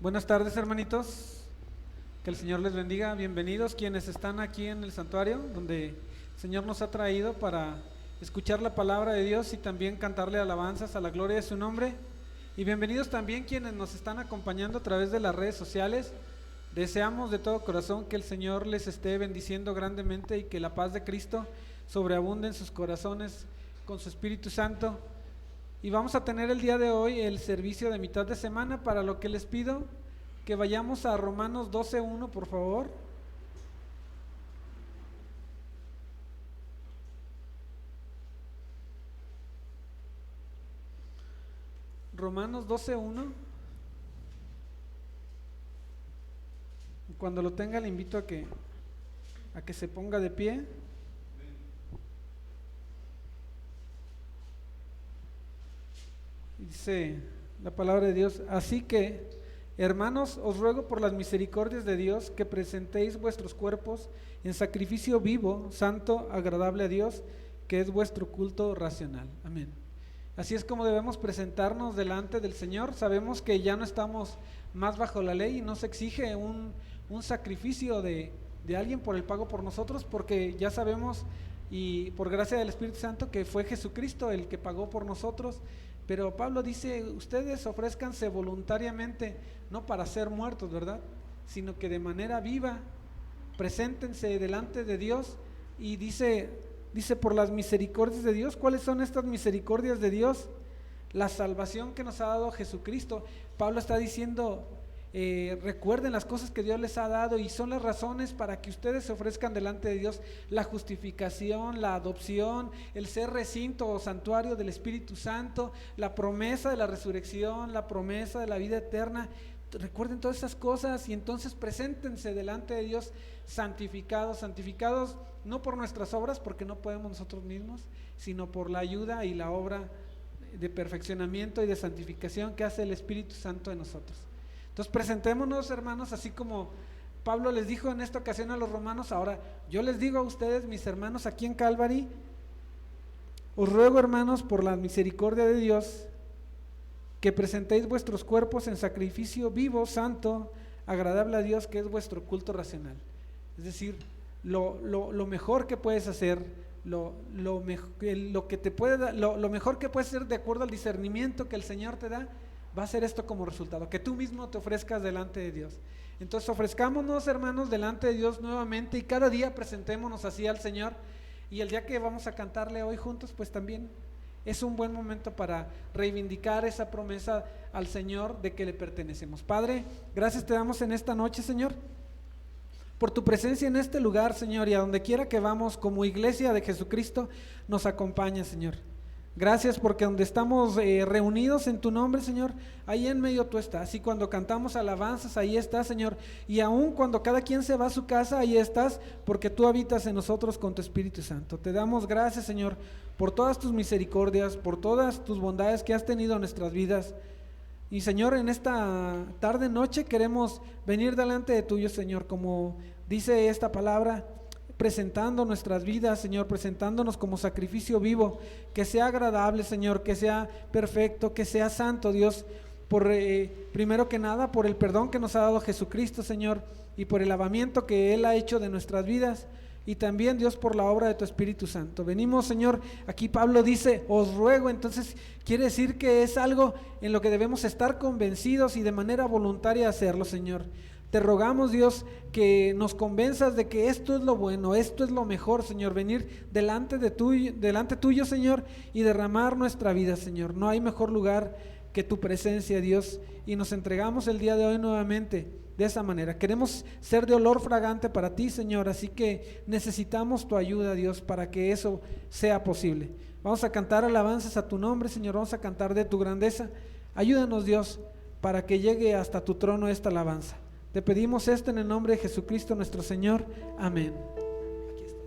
Buenas tardes, hermanitos, que el Señor les bendiga. Bienvenidos quienes están aquí en el santuario, donde el Señor nos ha traído para escuchar la palabra de Dios y también cantarle alabanzas a la gloria de su nombre. Y bienvenidos también quienes nos están acompañando a través de las redes sociales. Deseamos de todo corazón que el Señor les esté bendiciendo grandemente y que la paz de Cristo sobreabunde en sus corazones con su Espíritu Santo. Y vamos a tener el día de hoy el servicio de mitad de semana, para lo que les pido que vayamos a Romanos 12:1, por favor. Romanos 12:1. Cuando lo tenga le invito a que se ponga de pie. Dice la palabra de Dios: así que, hermanos, os ruego por las misericordias de Dios que presentéis vuestros cuerpos en sacrificio vivo, santo, agradable a Dios, que es vuestro culto racional. Amén. Así es como debemos presentarnos delante del Señor. Sabemos que ya no estamos más bajo la ley y no se exige un sacrificio de alguien por el pago por nosotros, porque ya sabemos, y por gracia del Espíritu Santo, que fue Jesucristo el que pagó por nosotros. Pero Pablo dice: ustedes ofrézcanse voluntariamente, no para ser muertos, ¿verdad?, sino que de manera viva, preséntense delante de Dios. Y dice por las misericordias de Dios. ¿Cuáles son estas misericordias de Dios? La salvación que nos ha dado Jesucristo. Pablo está diciendo: recuerden las cosas que Dios les ha dado, y son las razones para que ustedes se ofrezcan delante de Dios: la justificación, la adopción, el ser recinto o santuario del Espíritu Santo, la promesa de la resurrección, la promesa de la vida eterna. Recuerden todas esas cosas y entonces preséntense delante de Dios santificados no por nuestras obras, porque no podemos nosotros mismos, sino por la ayuda y la obra de perfeccionamiento y de santificación que hace el Espíritu Santo en nosotros. Entonces presentémonos, hermanos, así como Pablo les dijo en esta ocasión a los romanos. Ahora yo les digo a ustedes, mis hermanos, aquí en Calvary: os ruego, hermanos, por la misericordia de Dios, que presentéis vuestros cuerpos en sacrificio vivo, santo, agradable a Dios, que es vuestro culto racional. Es decir, lo mejor que puedes hacer, lo mejor que puedes hacer de acuerdo al discernimiento que el Señor te da, va a ser esto como resultado: que tú mismo te ofrezcas delante de Dios. Entonces ofrezcámonos, hermanos, delante de Dios nuevamente, y cada día presentémonos así al Señor. Y el día que vamos a cantarle hoy juntos, pues también es un buen momento para reivindicar esa promesa al Señor de que le pertenecemos. Padre, gracias te damos en esta noche, Señor, por tu presencia en este lugar, Señor, y a donde quiera que vamos como iglesia de Jesucristo, nos acompaña, Señor. Gracias porque donde estamos reunidos en tu nombre, Señor, ahí en medio tú estás. Y cuando cantamos alabanzas, ahí estás, Señor. Y aún cuando cada quien se va a su casa, ahí estás, porque tú habitas en nosotros con tu Espíritu Santo. Te damos gracias, Señor, por todas tus misericordias, por todas tus bondades que has tenido en nuestras vidas. Y, Señor, en esta tarde, noche, queremos venir delante de tuyo, Señor, como dice esta palabra, presentando nuestras vidas, Señor, presentándonos como sacrificio vivo, que sea agradable, Señor, que sea perfecto, que sea santo, Dios, por primero que nada, por el perdón que nos ha dado Jesucristo, Señor, y por el lavamiento que Él ha hecho de nuestras vidas, y también, Dios, por la obra de tu Espíritu Santo. Venimos, Señor, aquí Pablo dice: os ruego. Entonces quiere decir que es algo en lo que debemos estar convencidos y de manera voluntaria hacerlo, Señor. Te rogamos, Dios, que nos convenzas de que esto es lo bueno, esto es lo mejor, Señor, venir delante tuyo, Señor, y derramar nuestra vida, Señor. No hay mejor lugar que tu presencia, Dios, y nos entregamos el día de hoy nuevamente de esa manera. Queremos ser de olor fragante para ti, Señor, así que necesitamos tu ayuda, Dios, para que eso sea posible. Vamos a cantar alabanzas a tu nombre, Señor, vamos a cantar de tu grandeza. Ayúdanos, Dios, para que llegue hasta tu trono esta alabanza. Te pedimos esto en el nombre de Jesucristo nuestro Señor. Amén. Aquí estoy.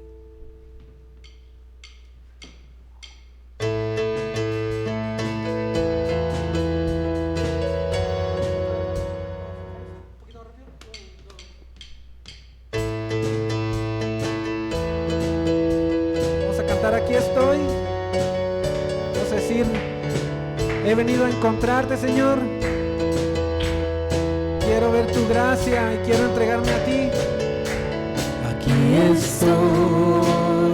Vamos a cantar Aquí estoy. Vamos a decir: he venido a encontrarte, Señor. quiero ver tu gracia y quiero entregarme a ti. Aquí estoy,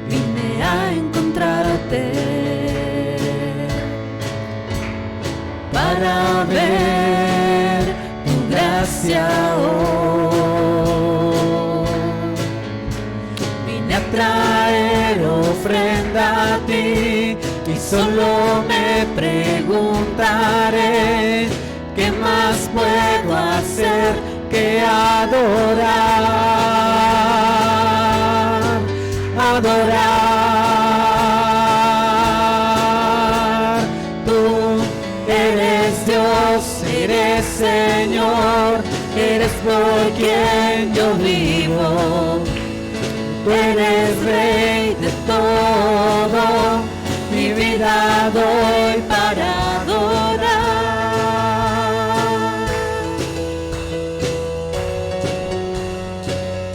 vine a encontrarte para ver tu gracia hoy. Vine a traer ofrenda a ti y solo me preguntaré, ¿qué más puedo hacer que adorar? Adorar. Tú eres Dios, eres Señor, eres por quien yo vivo. Tú eres Rey de todo, mi vida doy para adorar.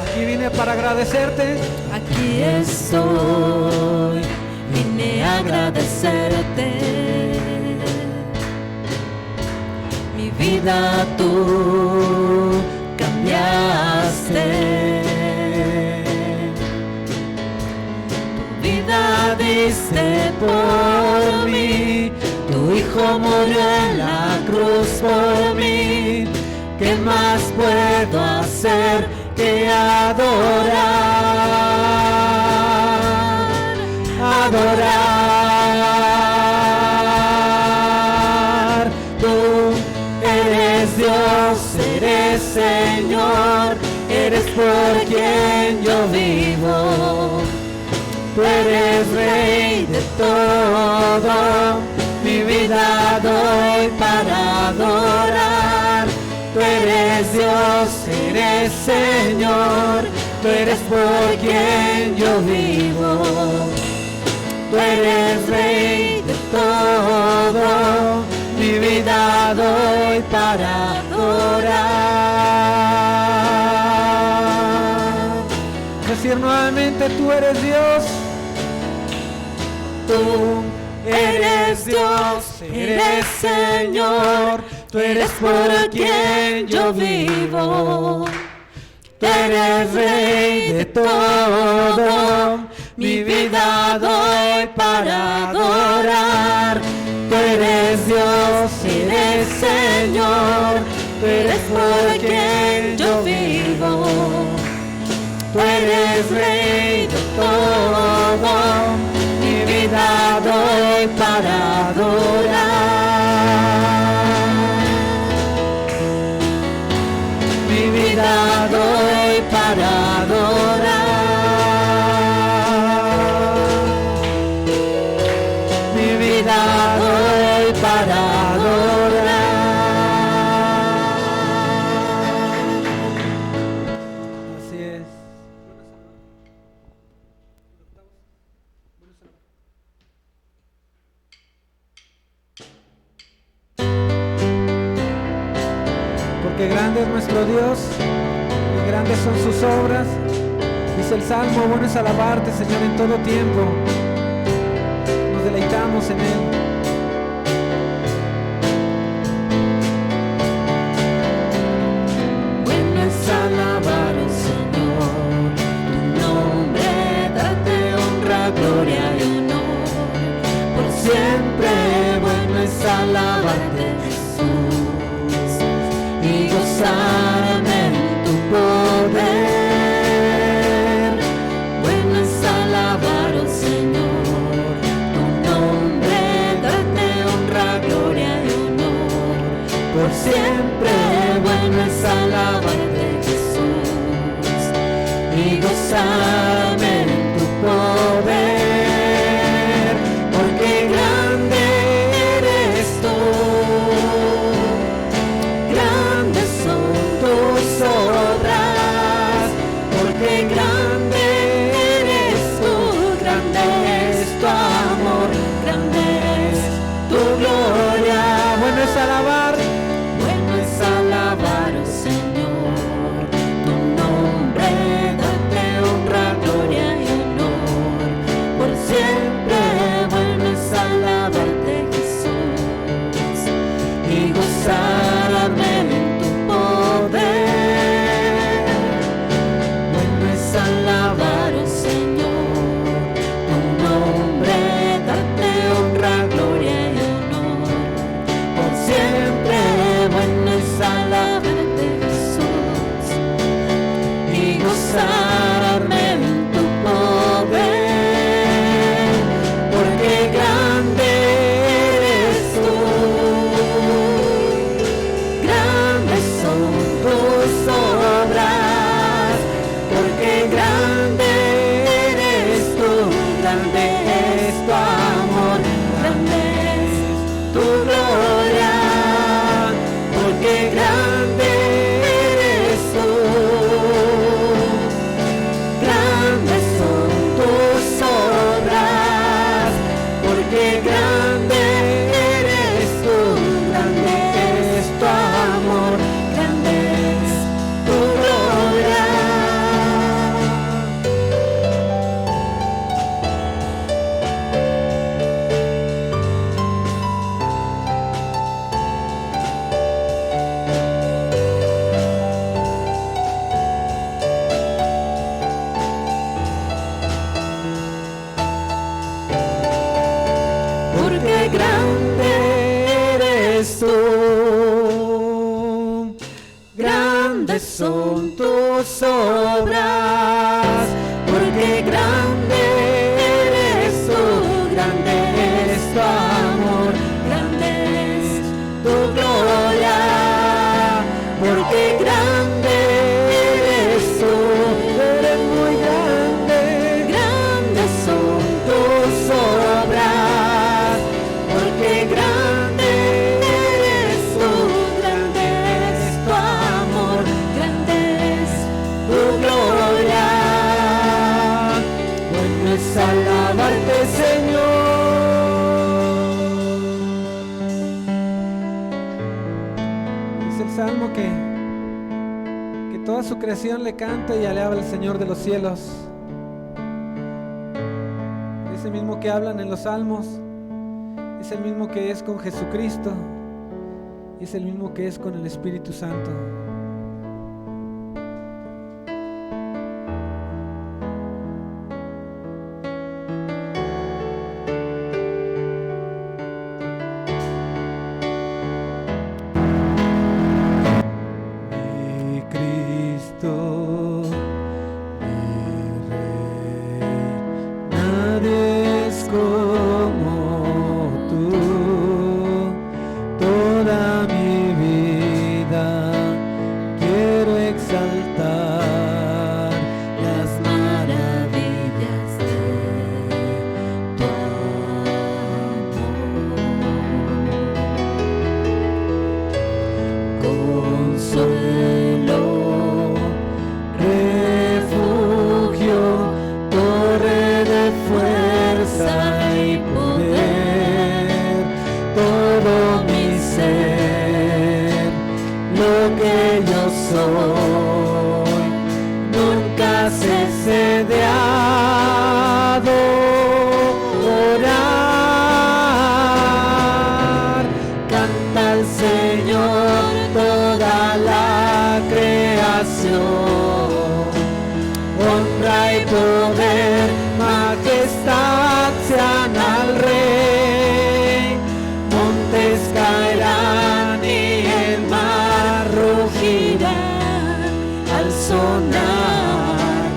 Aquí vine para agradecerte. Aquí estoy, vine a agradecerte. Mi vida tú cambiaste. Tu vida diste por mí, tu Hijo murió en la cruz por mí. ¿Qué más puedo hacer que adorar? Adorar. Tú eres Dios, eres Señor, eres por quien yo vivo. Tú eres Rey de todo, mi vida doy para adorar. Tú eres Dios, eres Señor, tú eres por quien yo vivo. Tú eres Rey de todo, mi vida doy para adorar. Decir nuevamente, tú eres Dios. Tú eres Dios, eres Señor, tú eres por quien yo vivo. Tú eres Rey de todo, mi vida doy para adorar. Tú eres Dios, eres Señor, tú eres por quien yo vivo. Tú eres Rey de todo, mi vida doy para adorar. Mi vida doy para adorar. Mi vida doy para adorar. Así es. Porque grande es nuestro Dios y grandes son sus obras. Dice el Salmo, bueno es alabarte, Señor, en todo tiempo. Nos deleitamos en Él. Bueno es alabar, oh Señor, tu nombre, darte honra, gloria y honor. Por siempre bueno es alabarte, Jesús, y gozarme en tu poder. Bueno es alabar, oh Señor, tu nombre, darte honra, gloria y honor. Por siempre bueno es alabarte, Jesús, y gozarme en tu poder. Porque grande eres tú, grandes son tus obras. Porque grande eres tú, grande es tu amor, grande es tu gloria. Bueno es alabar. Bueno es alabar, oh Señor, tu nombre, darte honra, gloria porque grande eres tú, grande es tu amor, grande es tu gloria. Porque grande eres tú, grandes son tus obras, porque grande eres tú, grande es tu amor, grande es tu gloria, porque grande eres tú, eres muy grande, grandes son tus obras, porque grande eres tú, grande es tu amor, grande es tu gloria. Bueno es alabarte, Señor. Es el salmo que toda su creación le canta y alaba al Señor de los cielos. Ese mismo que hablan en los salmos es el mismo que es con Jesucristo y es el mismo que es con el Espíritu Santo. Mi Cristo, mi Rey, nadie es como tú. Toda mi vida quiero exaltar las maravillas de tu amor. Consuelo, refugio, torre de fuerza y poder, todo mi ser, lo que yo soy, nunca cesé de adorar. Canta al Señor toda la creación, honra y poder, majestad sean al Rey. Montes caerán y el mar rugirá al sonar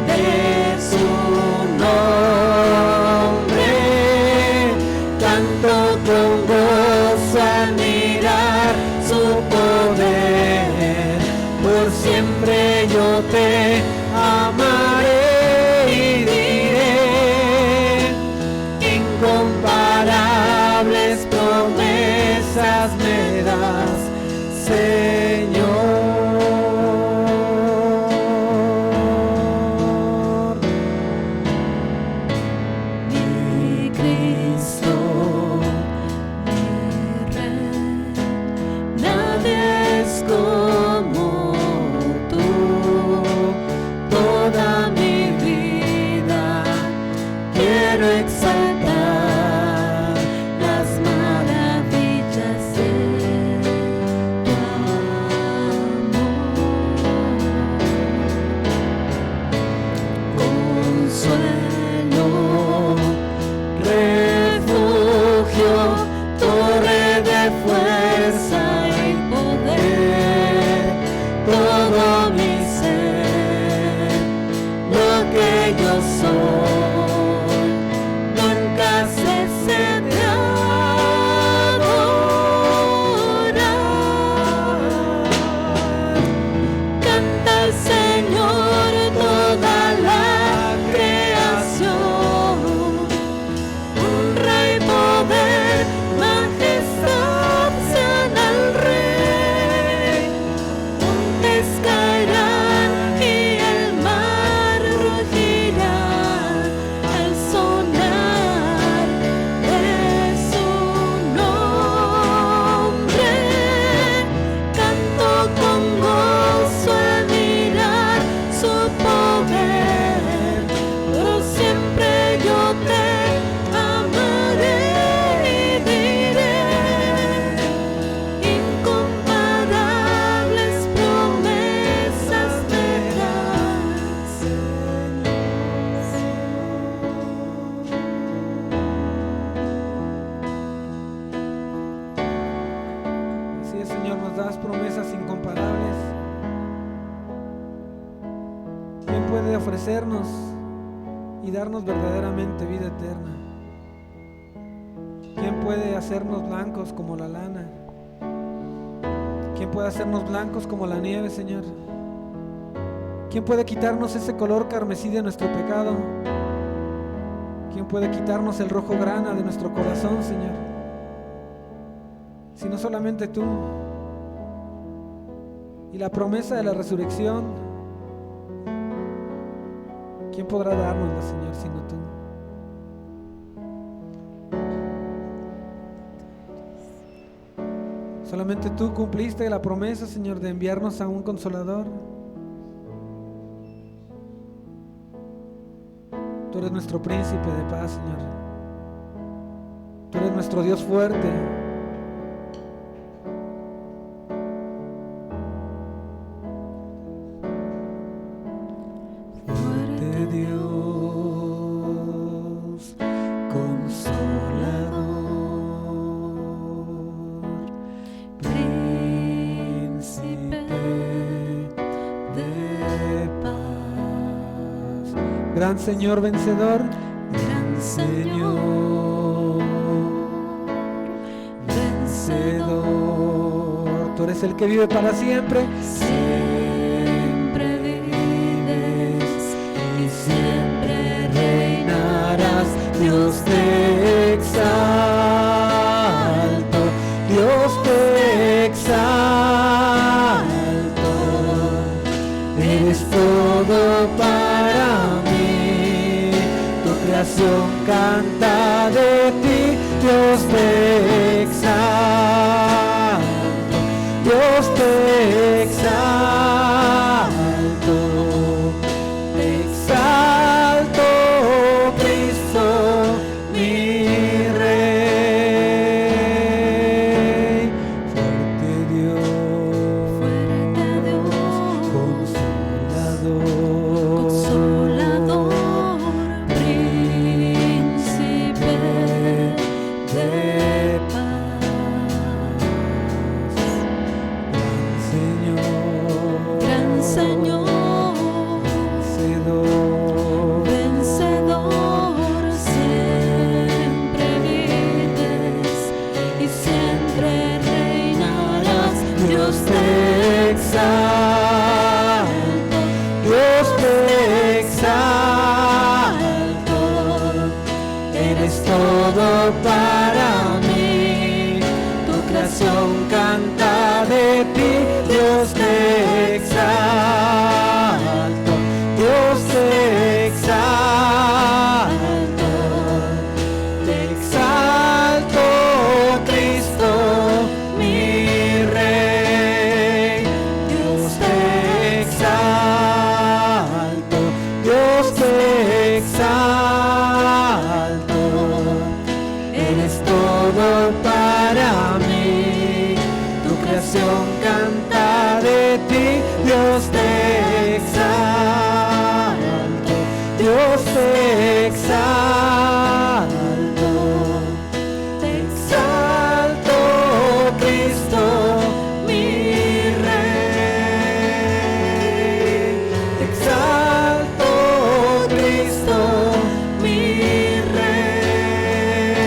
de su nombre. Canto con gozo al mirar su poder, por siempre yo te amaré y diré, incomparables promesas me das, Señor. Mi Cristo, mi nos das promesas incomparables. ¿Quién puede ofrecernos y darnos verdaderamente vida eterna? ¿Quién puede hacernos blancos como la lana? ¿Quién puede hacernos blancos como la nieve, Señor? ¿Quién puede quitarnos ese color carmesí de nuestro pecado? ¿Quién puede quitarnos el rojo grana de nuestro corazón, Señor? Sino solamente tú. Y la promesa de la resurrección, ¿quién podrá dárnosla, Señor, sino tú? Solamente tú cumpliste la promesa, Señor, de enviarnos a un consolador. Tú eres nuestro príncipe de paz, Señor. Tú eres nuestro Dios fuerte. Fuerte Dios, consolador, príncipe de paz. Gran Señor vencedor, gran Señor vencedor. Tú eres el que vive para siempre. Siempre vives y siempre reinarás. Dios te exalto, Dios te exalto. Eres todo para mí. Tu creación canta de ti. Dios te exalto, Dios te exalto, Cristo, mi Rey. Fuerte Dios, consolador, príncipe de paz. Gran Señor, vencedor, siempre vives y siempre reinarás. Dios te exalto, Dios te exalto. Eres todo para mí. Tu creación canta de ti. Dios te exalto, Dios te exalto, Cristo, mi Rey. Dios te exalto, Dios te exalto. Eres todo para mí. Tu creación canta de ti. Dios te exalto, Dios te exalto, Cristo, mi Rey. Te exalto, Cristo, mi Rey.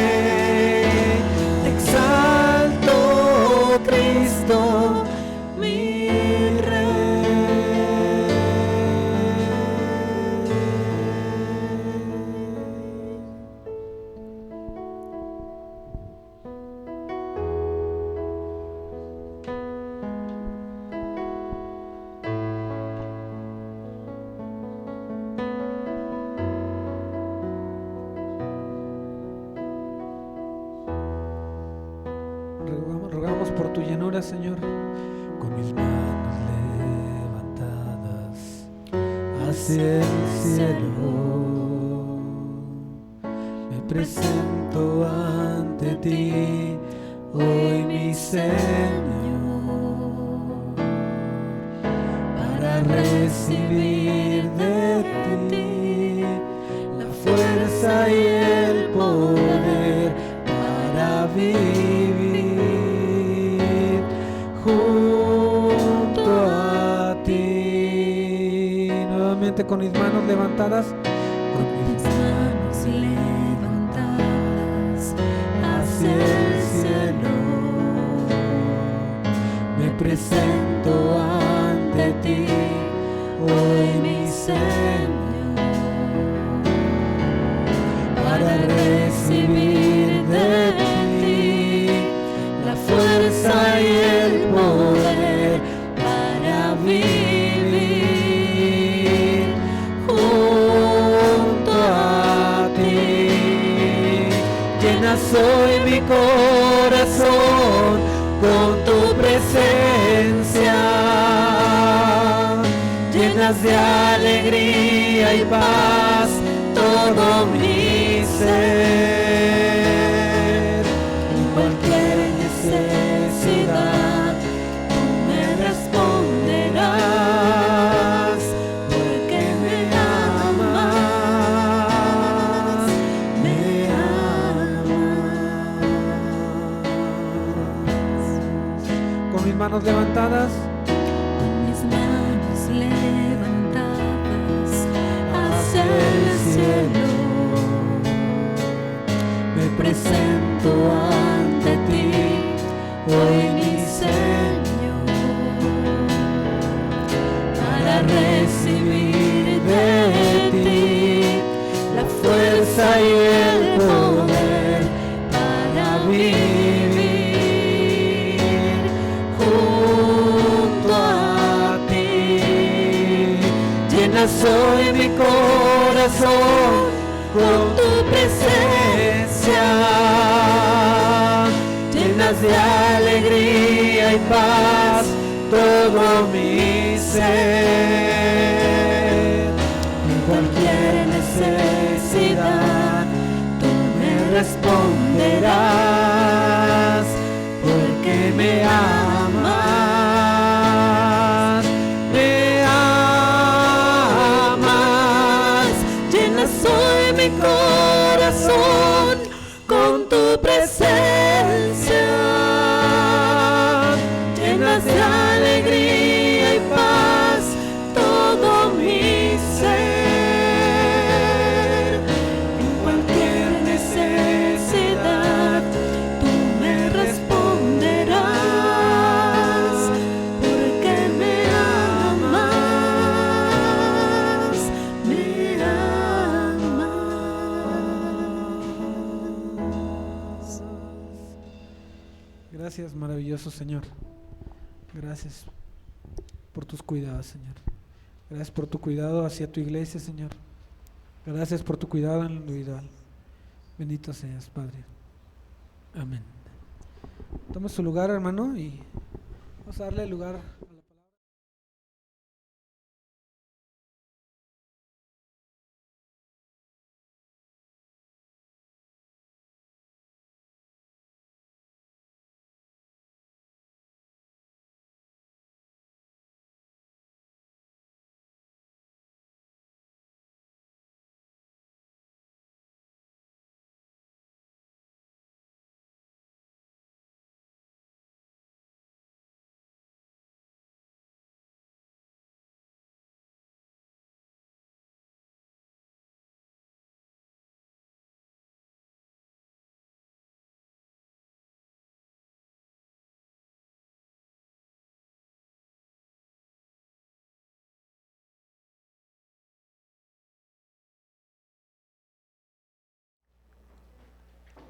Te exalto, Cristo, mi Rogamos por tu llenura, Señor. Con mis manos levantadas hacia el cielo, me presento ante ti hoy, mi Señor, para recibir de ti la fuerza y el poder para vivir juntos. nuevamente con mis manos levantadas. Con mis manos levantadas hacia el cielo, me presento ante ti, hoy mi Señor, para recibir de ti la fuerza y el poder para vivir junto a ti. Llena hoy mi corazón con tu presencia, llenas de alegría y paz todo mi ser. En cualquier necesidad tú me responderás, porque me amas, me amas. Con mis manos levantadas. Con mis manos levantadas hacia el cielo, me presento ante ti, hoy mi Señor, para recibir de ti la fuerza y el poder para vivir junto a ti. Llenas hoy mi corazón con tu presencia, llenas de alegría y paz todo mi ser. En cualquier necesidad tú me responderás, porque me amas, me amas. Llenas hoy mi corazón con tu presencia, llenas de alegría y paz todo mi ser. En cualquier necesidad tú me responderás, porque me amas, me amas. Gracias, maravilloso Señor. Gracias por tus cuidados, Señor. Gracias por tu cuidado hacia tu iglesia, Señor. Gracias por tu cuidado en lo individual. Bendito seas, Padre. Amén. Toma su lugar, hermano, y vamos a darle lugar a la palabra.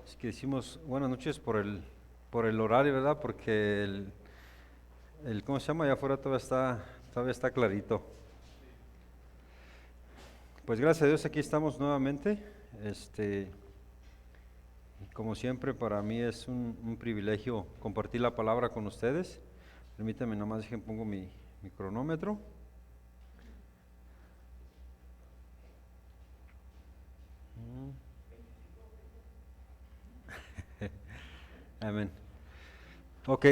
Es que decimos buenas noches por el horario, ¿verdad? Porque ¿cómo se llama? Allá afuera todavía está clarito. Pues gracias a Dios aquí estamos nuevamente. Como siempre, para mí es un privilegio compartir la palabra con ustedes. Permítanme nomás, pongo mi cronómetro. Amén. Ok,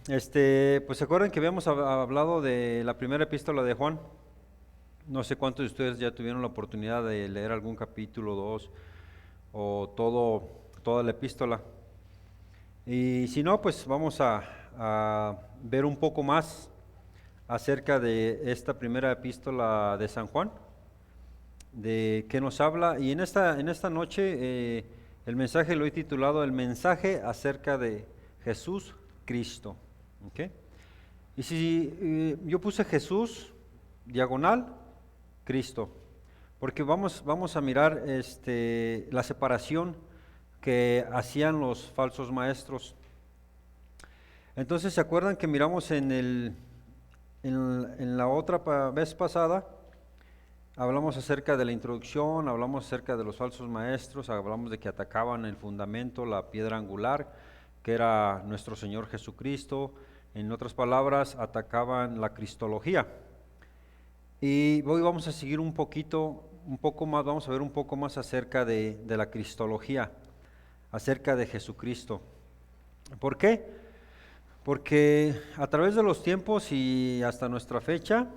pues se acuerdan que habíamos hablado de la primera epístola de Juan. No sé cuántos de ustedes ya tuvieron la oportunidad de leer algún capítulo, 2 o toda la epístola. Y si no, pues vamos a ver un poco más acerca de esta primera epístola de San Juan, de que nos habla, y en esta noche el mensaje lo he titulado El mensaje acerca de Jesús Cristo. ¿Okay? Y si yo puse Jesús, diagonal, Cristo, porque vamos a mirar la separación que hacían los falsos maestros. Entonces, ¿se acuerdan que miramos en la otra vez pasada? Hablamos acerca de la introducción, hablamos acerca de los falsos maestros, hablamos de que atacaban el fundamento, la piedra angular, que era nuestro Señor Jesucristo. En otras palabras, atacaban la cristología. Y hoy vamos a seguir un poco más, vamos a ver un poco más acerca de la cristología, acerca de Jesucristo. ¿Por qué? Porque a través de los tiempos y hasta nuestra fecha,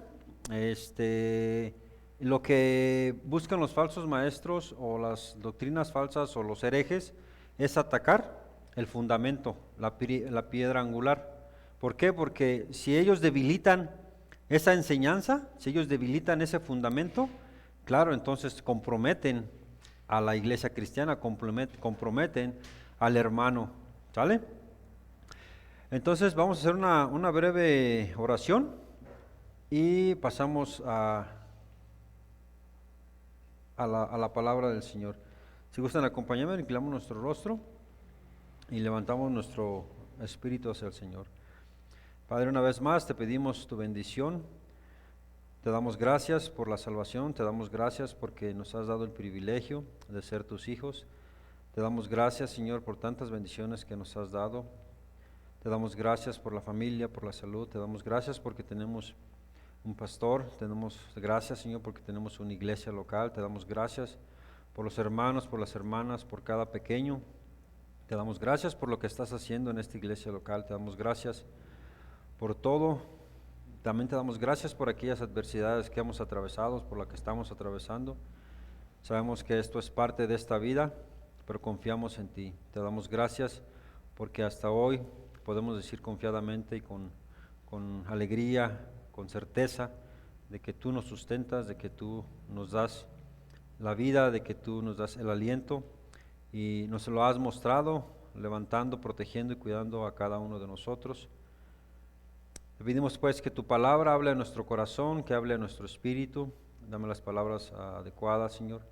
lo que buscan los falsos maestros o las doctrinas falsas o los herejes es atacar el fundamento, la piedra angular. ¿Por qué? Porque si ellos debilitan esa enseñanza, si ellos debilitan ese fundamento, claro, entonces comprometen a la iglesia cristiana, comprometen al hermano, ¿sale? Entonces vamos a hacer una breve oración y pasamos a la palabra del Señor. Si gustan acompañarme, inclinamos nuestro rostro y levantamos nuestro espíritu hacia el Señor. Padre, una vez más te pedimos tu bendición, te damos gracias por la salvación, te damos gracias porque nos has dado el privilegio de ser tus hijos, te damos gracias, Señor, por tantas bendiciones que nos has dado, te damos gracias por la familia, por la salud, te damos gracias porque tenemos un pastor, te damos gracias, Señor, porque tenemos una iglesia local, te damos gracias por los hermanos, por las hermanas, por cada pequeño, te damos gracias por lo que estás haciendo en esta iglesia local, te damos gracias por todo, también te damos gracias por aquellas adversidades que hemos atravesado, por las que estamos atravesando. Sabemos que esto es parte de esta vida, pero confiamos en ti. Te damos gracias porque hasta hoy podemos decir confiadamente y con alegría, con certeza, de que tú nos sustentas, de que tú nos das la vida, de que tú nos das el aliento y nos lo has mostrado, levantando, protegiendo y cuidando a cada uno de nosotros. Te pedimos pues que tu palabra hable a nuestro corazón, que hable a nuestro espíritu. Dame las palabras adecuadas, Señor.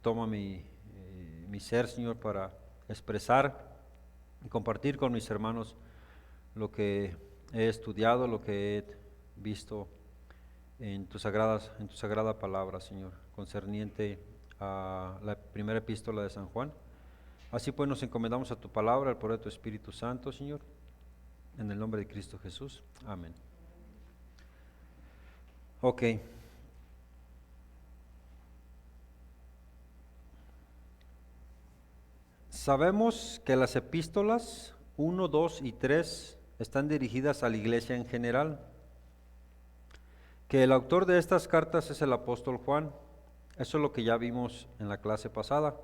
Toma mi ser, Señor, para expresar y compartir con mis hermanos lo que he estudiado, lo que he visto en tu sagrada palabra, Señor, concerniente a la primera epístola de San Juan. Así pues nos encomendamos a tu palabra, al poder de tu Espíritu Santo, Señor. En el nombre de Cristo Jesús. Amén. Ok. Sabemos que las epístolas 1, 2 y 3 están dirigidas a la iglesia en general, que el autor de estas cartas es el apóstol Juan. Eso es lo que ya vimos en la clase pasada.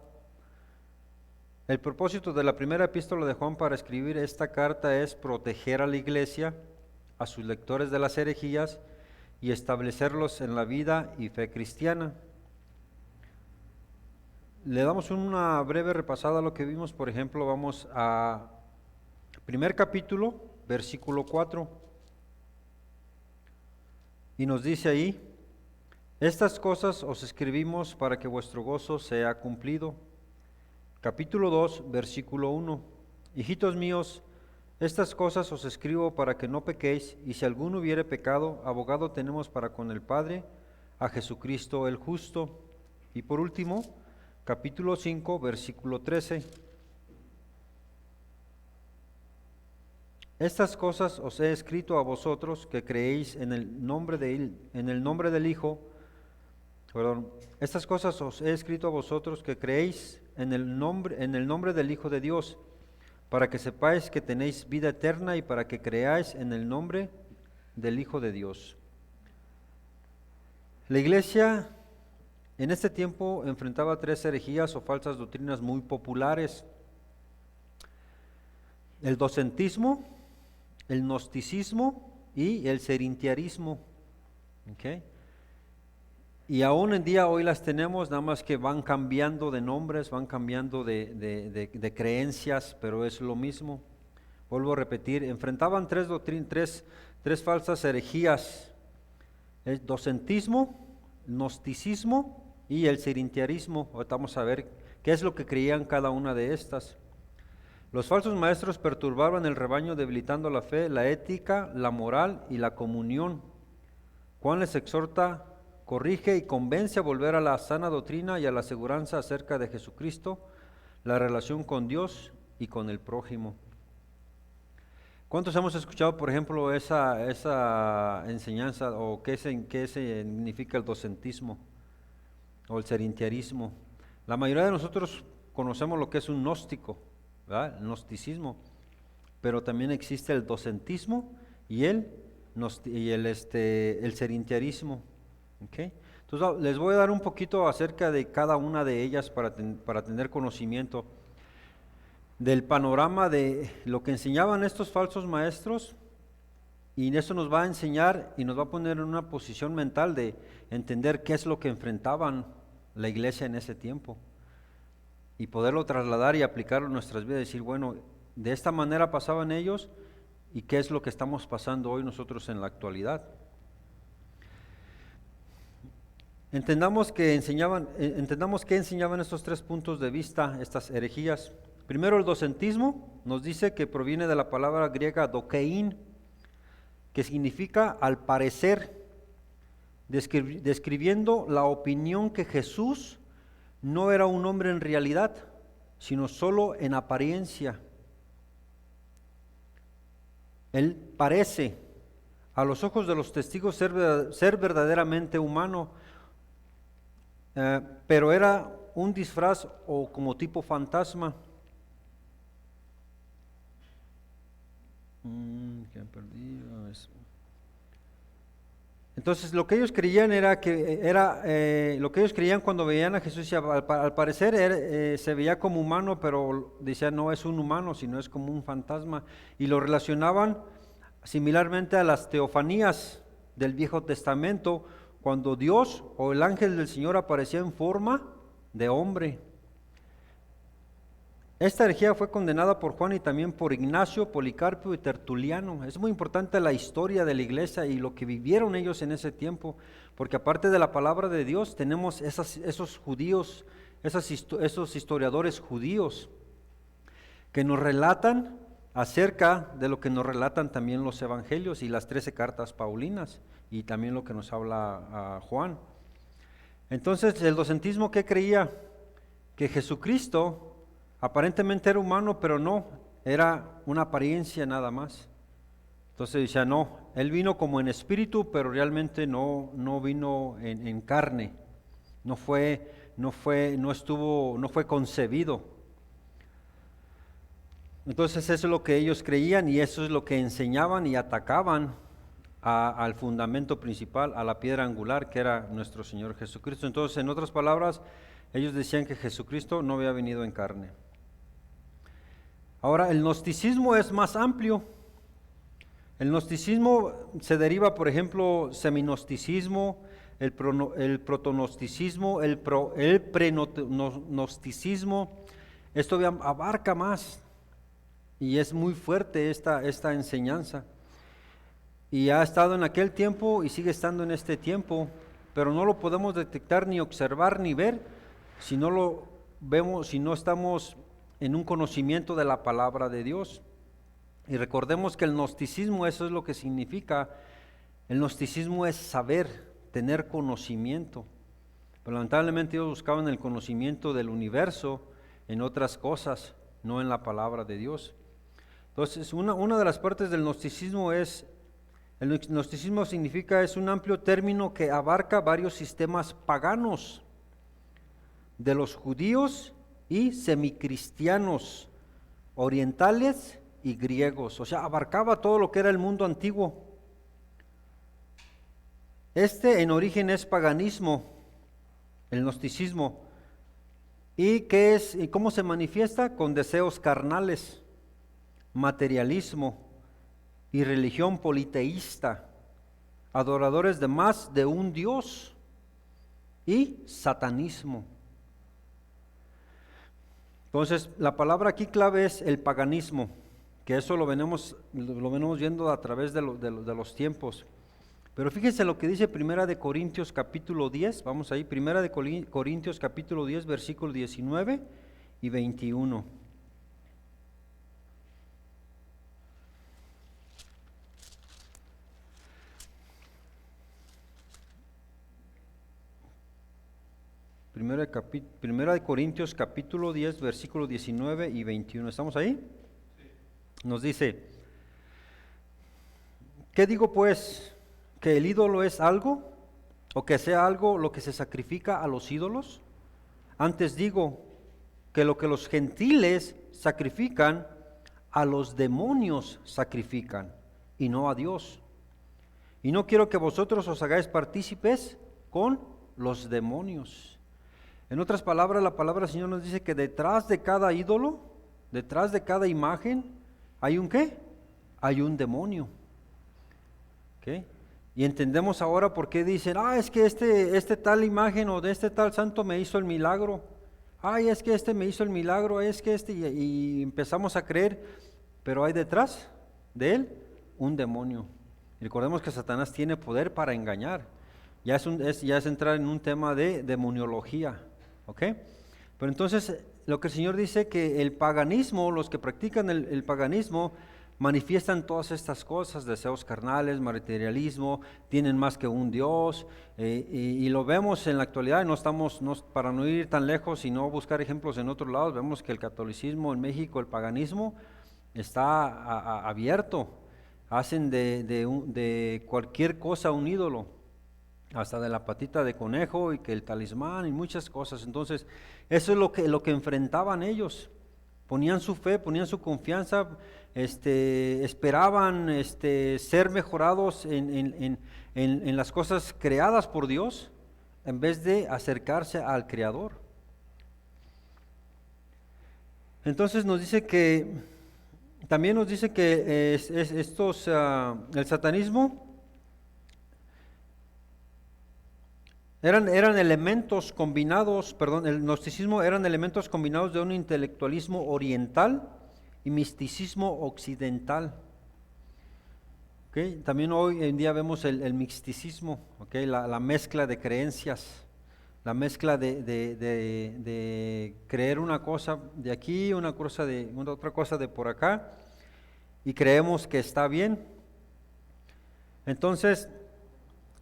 El propósito de la primera epístola de Juan para escribir esta carta es proteger a la iglesia, a sus lectores de las herejías y establecerlos en la vida y fe cristiana. Le damos una breve repasada a lo que vimos. Por ejemplo, vamos a primer capítulo, versículo 4. Y nos dice ahí: estas cosas os escribimos para que vuestro gozo sea cumplido. Capítulo 2, versículo 1. Hijitos míos, estas cosas os escribo para que no pequéis, y si alguno hubiere pecado, abogado tenemos para con el Padre, a Jesucristo el justo. Y por último, capítulo 5, versículo 13. Estas cosas os he escrito a vosotros que creéis en el nombre del Hijo. Estas cosas os he escrito a vosotros que creéis en el nombre del Hijo de Dios, para que sepáis que tenéis vida eterna y para que creáis en el nombre del Hijo de Dios. La iglesia en este tiempo enfrentaba 3 herejías o falsas doctrinas muy populares: el docentismo, el gnosticismo y el serintiarismo. ¿Okay? Y aún en día hoy las tenemos, nada más que van cambiando de nombres, van cambiando de creencias, pero es lo mismo. Vuelvo a repetir, enfrentaban tres falsas herejías: el docentismo, el gnosticismo y el serintiarismo. Ahorita vamos a ver qué es lo que creían cada una de estas. Los falsos maestros perturbaban el rebaño, debilitando la fe, la ética, la moral y la comunión. Juan les exhorta, corrige y convence a volver a la sana doctrina y a la aseguranza acerca de Jesucristo, la relación con Dios y con el prójimo. ¿Cuántos hemos escuchado, por ejemplo, esa enseñanza, o qué significa el docentismo o el serintiarismo? La mayoría de nosotros conocemos lo que es un gnóstico, ¿verdad? El gnosticismo, pero también existe el docentismo y el serintiarismo. ¿Okay? Entonces les voy a dar un poquito acerca de cada una de ellas para tener conocimiento del panorama de lo que enseñaban estos falsos maestros, y eso nos va a enseñar y nos va a poner en una posición mental de entender qué es lo que enfrentaban la iglesia en ese tiempo y poderlo trasladar y aplicarlo en nuestras vidas, decir, bueno, de esta manera pasaban ellos y qué es lo que estamos pasando hoy nosotros en la actualidad. Entendamos qué enseñaban estos 3 puntos de vista, estas herejías. Primero, el docentismo nos dice que proviene de la palabra griega dokein, que significa al parecer, describiendo la opinión que Jesús no era un hombre en realidad, sino solo en apariencia. Él parece, a los ojos de los testigos, ser verdaderamente humano, pero era un disfraz o como tipo fantasma. Entonces lo que ellos creían lo que ellos creían cuando veían a Jesús, al parecer se veía como humano, pero decían no es un humano, sino es como un fantasma, y lo relacionaban similarmente a las teofanías del Viejo Testamento, cuando Dios o el ángel del Señor aparecía en forma de hombre. Esta herejía fue condenada por Juan y también por Ignacio, Policarpio y Tertuliano. Es muy importante la historia de la iglesia y lo que vivieron ellos en ese tiempo, porque aparte de la palabra de Dios tenemos esos judíos, esos historiadores judíos que nos relatan acerca de lo que nos relatan también los evangelios y las 13 cartas paulinas, y también lo que nos habla Juan. Entonces, el docentismo, ¿qué creía? Que Jesucristo aparentemente era humano, pero no, era una apariencia nada más. Entonces decía, no, Él vino como en espíritu, pero realmente no vino en carne, no fue concebido. Entonces eso es lo que ellos creían y eso es lo que enseñaban y atacaban al fundamento principal, a la piedra angular que era nuestro Señor Jesucristo. Entonces, en otras palabras, ellos decían que Jesucristo no había venido en carne. Ahora, el gnosticismo es más amplio. El gnosticismo se deriva, por ejemplo, semignosticismo, el protonosticismo, el prenosticismo. Esto abarca más y es muy fuerte esta enseñanza. Y ha estado en aquel tiempo y sigue estando en este tiempo, pero no lo podemos detectar ni observar ni ver si no lo vemos, si no estamos en un conocimiento de la palabra de Dios. Y recordemos que el gnosticismo, eso es lo que significa. El gnosticismo es saber, tener conocimiento. Pero lamentablemente ellos buscaban el conocimiento del universo en otras cosas, no en la palabra de Dios. Entonces, una de las partes del gnosticismo es, el gnosticismo significa, es un amplio término que abarca varios sistemas paganos de los judíos y semicristianos, orientales y griegos. O sea, abarcaba todo lo que era el mundo antiguo. En origen es paganismo, el gnosticismo. ¿Y qué es y cómo se manifiesta? Con deseos carnales, materialismo, y religión politeísta, adoradores de más de un Dios y satanismo. Entonces, la palabra aquí clave es el paganismo, que eso lo venimos viendo a través de los tiempos. Pero fíjense lo que dice Primera de Corintios capítulo 10, vamos ahí, Primera de Corintios capítulo 10, versículos 19 y 21. Primera de Corintios capítulo 10, versículos 19 y 21. ¿Estamos ahí? Sí. Nos dice, ¿qué digo pues? ¿Que el ídolo es algo? ¿O que sea algo lo que se sacrifica a los ídolos? Antes digo que lo que los gentiles sacrifican, a los demonios sacrifican, y no a Dios. Y no quiero que vosotros os hagáis partícipes con los demonios. En otras palabras, la palabra del Señor nos dice que detrás de cada ídolo, detrás de cada imagen, ¿hay un qué? Hay un demonio. ¿Okay? Y entendemos ahora por qué dicen, es que este tal imagen o de este tal santo me hizo el milagro. Es que este me hizo el milagro, es que y empezamos a creer, pero hay detrás de él un demonio. Y recordemos que Satanás tiene poder para engañar. Ya es entrar en un tema de demoniología. ¿Ok? Pero entonces lo que el Señor dice que el paganismo, los que practican el paganismo, manifiestan todas estas cosas, deseos carnales, materialismo, tienen más que un Dios, y lo vemos en la actualidad, para no ir tan lejos y no buscar ejemplos en otros lados, vemos que el catolicismo en México, el paganismo, está abierto, hacen de cualquier cosa un ídolo, hasta de la patita de conejo y que el talismán y muchas cosas. Entonces, eso es lo que enfrentaban ellos. Ponían su fe, ponían su confianza, esperaban ser mejorados en las cosas creadas por Dios, en vez de acercarse al Creador. Entonces también nos dice que el satanismo eran elementos combinados, el gnosticismo eran elementos combinados de un intelectualismo oriental y misticismo occidental. ¿Okay? También hoy en día vemos el misticismo, ¿okay? La mezcla de creencias, la mezcla de creer una cosa de aquí, otra cosa de por acá, y creemos que está bien. Entonces,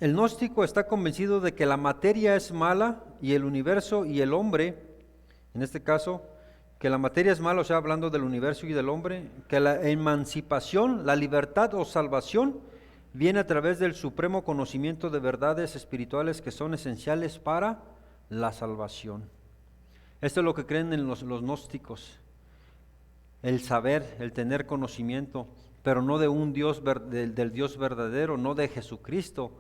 el gnóstico está convencido de que la materia es mala y el universo y el hombre, en este caso, que la materia es mala, o sea, hablando del universo y del hombre, que la emancipación, la libertad o salvación viene a través del supremo conocimiento de verdades espirituales que son esenciales para la salvación. Esto es lo que creen en los gnósticos, el saber, el tener conocimiento, pero no de un Dios, del Dios verdadero, no de Jesucristo,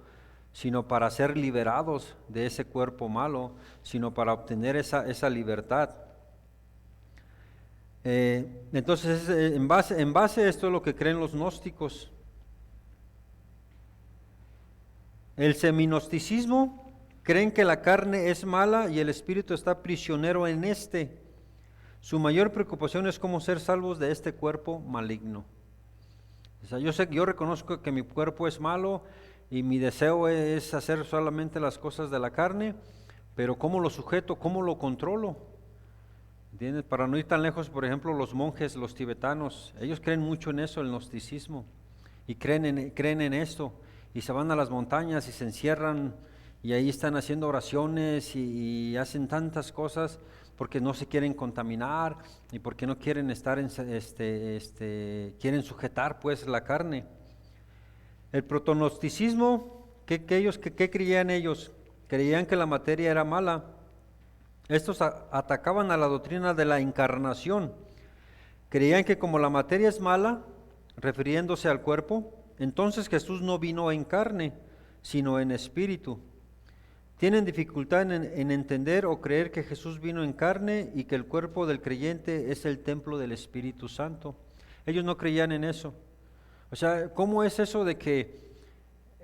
sino para ser liberados de ese cuerpo malo, sino para obtener esa libertad. Entonces, en base a esto es lo que creen los gnósticos. El semignosticismo creen que la carne es mala y el espíritu está prisionero en este. Su mayor preocupación es cómo ser salvos de este cuerpo maligno. O sea, yo reconozco que mi cuerpo es malo y mi deseo es hacer solamente las cosas de la carne, pero ¿cómo lo sujeto? ¿Cómo lo controlo? ¿Entiendes? Para no ir tan lejos, por ejemplo, los monjes, los tibetanos, ellos creen mucho en eso, el gnosticismo, y creen en esto, y se van a las montañas y se encierran, y ahí están haciendo oraciones y hacen tantas cosas porque no se quieren contaminar y porque no quieren estar quieren sujetar pues la carne. El proto-gnosticismo, ¿qué creían ellos? Creían que la materia era mala. Estos atacaban a la doctrina de la encarnación. Creían que como la materia es mala, refiriéndose al cuerpo, entonces Jesús no vino en carne, sino en espíritu. Tienen dificultad en entender o creer que Jesús vino en carne y que el cuerpo del creyente es el templo del Espíritu Santo. Ellos no creían en eso. O sea, ¿cómo es eso de que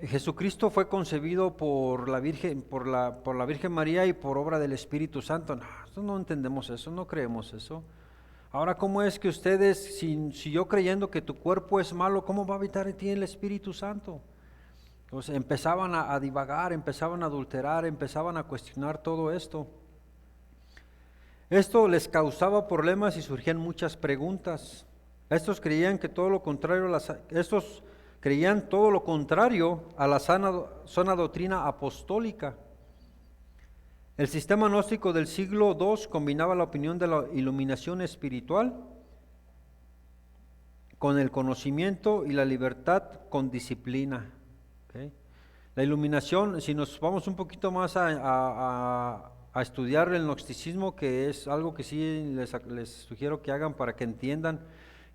Jesucristo fue concebido por la Virgen, por la Virgen María y por obra del Espíritu Santo? No entendemos eso, no creemos eso. Ahora, ¿cómo es que ustedes, si yo creyendo que tu cuerpo es malo, cómo va a habitar en ti el Espíritu Santo? Entonces empezaban a divagar, empezaban a adulterar, empezaban a cuestionar todo esto. Esto les causaba problemas y surgían muchas preguntas. Estos creían todo lo contrario a la sana doctrina apostólica. El sistema gnóstico del siglo II combinaba la opinión de la iluminación espiritual con el conocimiento y la libertad con disciplina. ¿Okay? La iluminación, si nos vamos un poquito más a estudiar el gnosticismo, que es algo que sí les sugiero que hagan para que entiendan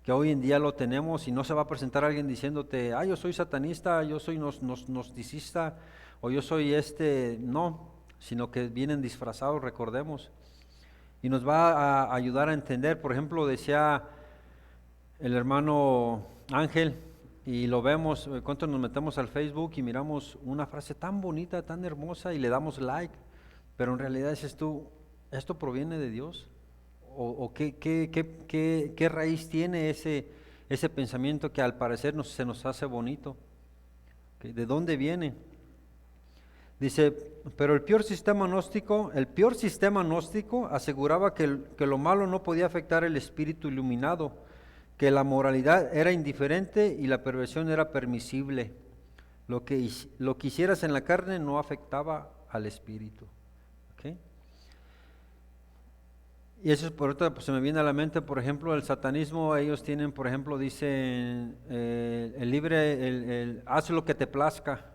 que hoy en día lo tenemos, y no se va a presentar alguien diciéndote, yo soy satanista, yo soy gnosticista, o yo soy no, sino que vienen disfrazados, recordemos, y nos va a ayudar a entender. Por ejemplo, decía el hermano Ángel, y lo vemos, cuánto nos metemos al Facebook y miramos una frase tan bonita, tan hermosa, y le damos like, pero en realidad dices tú, ¿esto proviene de Dios? ¿O qué raíz tiene ese pensamiento que al parecer se nos hace bonito? ¿De dónde viene? Dice, pero el peor sistema gnóstico aseguraba que lo malo no podía afectar el espíritu iluminado, que la moralidad era indiferente y la perversión era permisible. Lo que hicieras en la carne no afectaba al espíritu. ¿Okay? Y eso por otra, pues, se me viene a la mente, por ejemplo, el satanismo. Ellos tienen, por ejemplo, dicen haz lo que te plazca,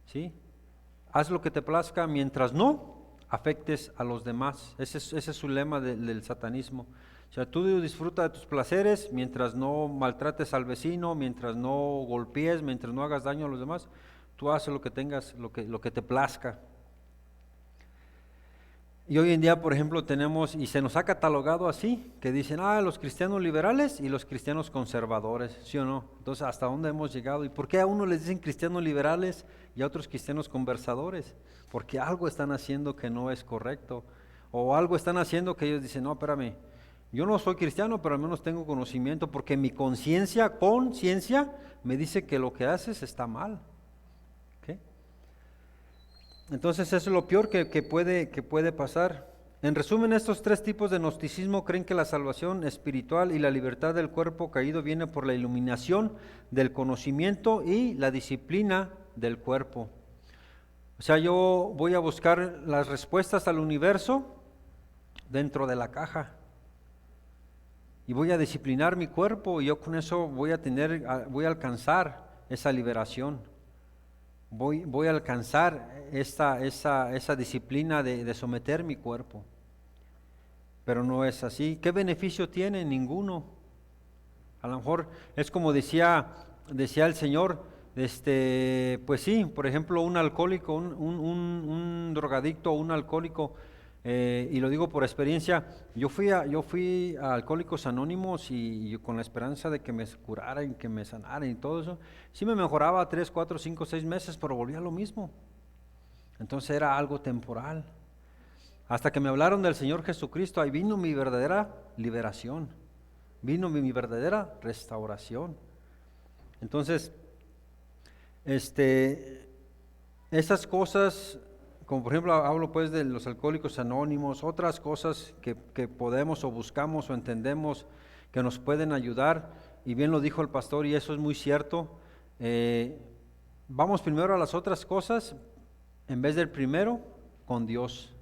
¿sí? Haz lo que te plazca mientras no afectes a los demás. Ese es su lema del satanismo. O sea, tú disfruta de tus placeres mientras no maltrates al vecino, mientras no golpees, mientras no hagas daño a los demás. Tú haces lo que tengas, lo que te plazca. Y hoy en día, por ejemplo, tenemos, y se nos ha catalogado así, que dicen, los cristianos liberales y los cristianos conservadores, ¿sí o no? Entonces, ¿hasta dónde hemos llegado? ¿Y por qué a uno les dicen cristianos liberales y a otros cristianos conversadores? Porque algo están haciendo que no es correcto, o algo están haciendo que ellos dicen, no, espérame, yo no soy cristiano, pero al menos tengo conocimiento, porque mi conciencia me dice que lo que haces está mal. ¿Okay? Entonces eso es lo peor que puede pasar. En resumen, estos tres tipos de gnosticismo creen que la salvación espiritual y la libertad del cuerpo caído viene por la iluminación del conocimiento y la disciplina del cuerpo. O sea, yo voy a buscar las respuestas al universo dentro de la caja y voy a disciplinar mi cuerpo, y yo con eso voy a alcanzar esa liberación. Voy a alcanzar esa disciplina de someter mi cuerpo. Pero no es así. ¿Qué beneficio tiene? Ninguno. A lo mejor es como decía el Señor, pues sí, por ejemplo, un alcohólico, un drogadicto o un alcohólico, y lo digo por experiencia, yo fui a Alcohólicos Anónimos y con la esperanza de que me curaran, que me sanaran y todo eso. Sí me mejoraba 3, 4, 5, 6 meses, pero volvía a lo mismo. Entonces era algo temporal. Hasta que me hablaron del Señor Jesucristo, ahí vino mi verdadera liberación, vino mi verdadera restauración. Entonces, esas cosas, como por ejemplo hablo pues de los Alcohólicos Anónimos, otras cosas que podemos o buscamos o entendemos que nos pueden ayudar, y bien lo dijo el pastor, y eso es muy cierto. Vamos primero a las otras cosas en vez del primero con Dios.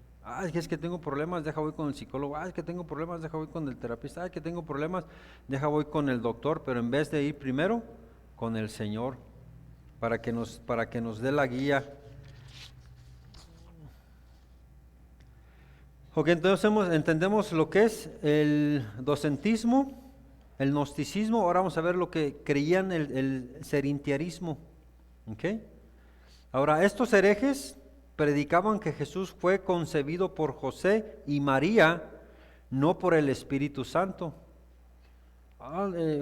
Es que tengo problemas, deja voy con el psicólogo. Es que tengo problemas, deja voy con el terapista. Es que tengo problemas, deja voy con el doctor. Pero en vez de ir primero con el Señor, para que nos dé la guía. Ok, entonces entendemos lo que es el docentismo, el gnosticismo. Ahora vamos a ver lo que creían el serintiarismo. Okay. Ahora, estos herejes predicaban que Jesús fue concebido por José y María, no por el Espíritu Santo.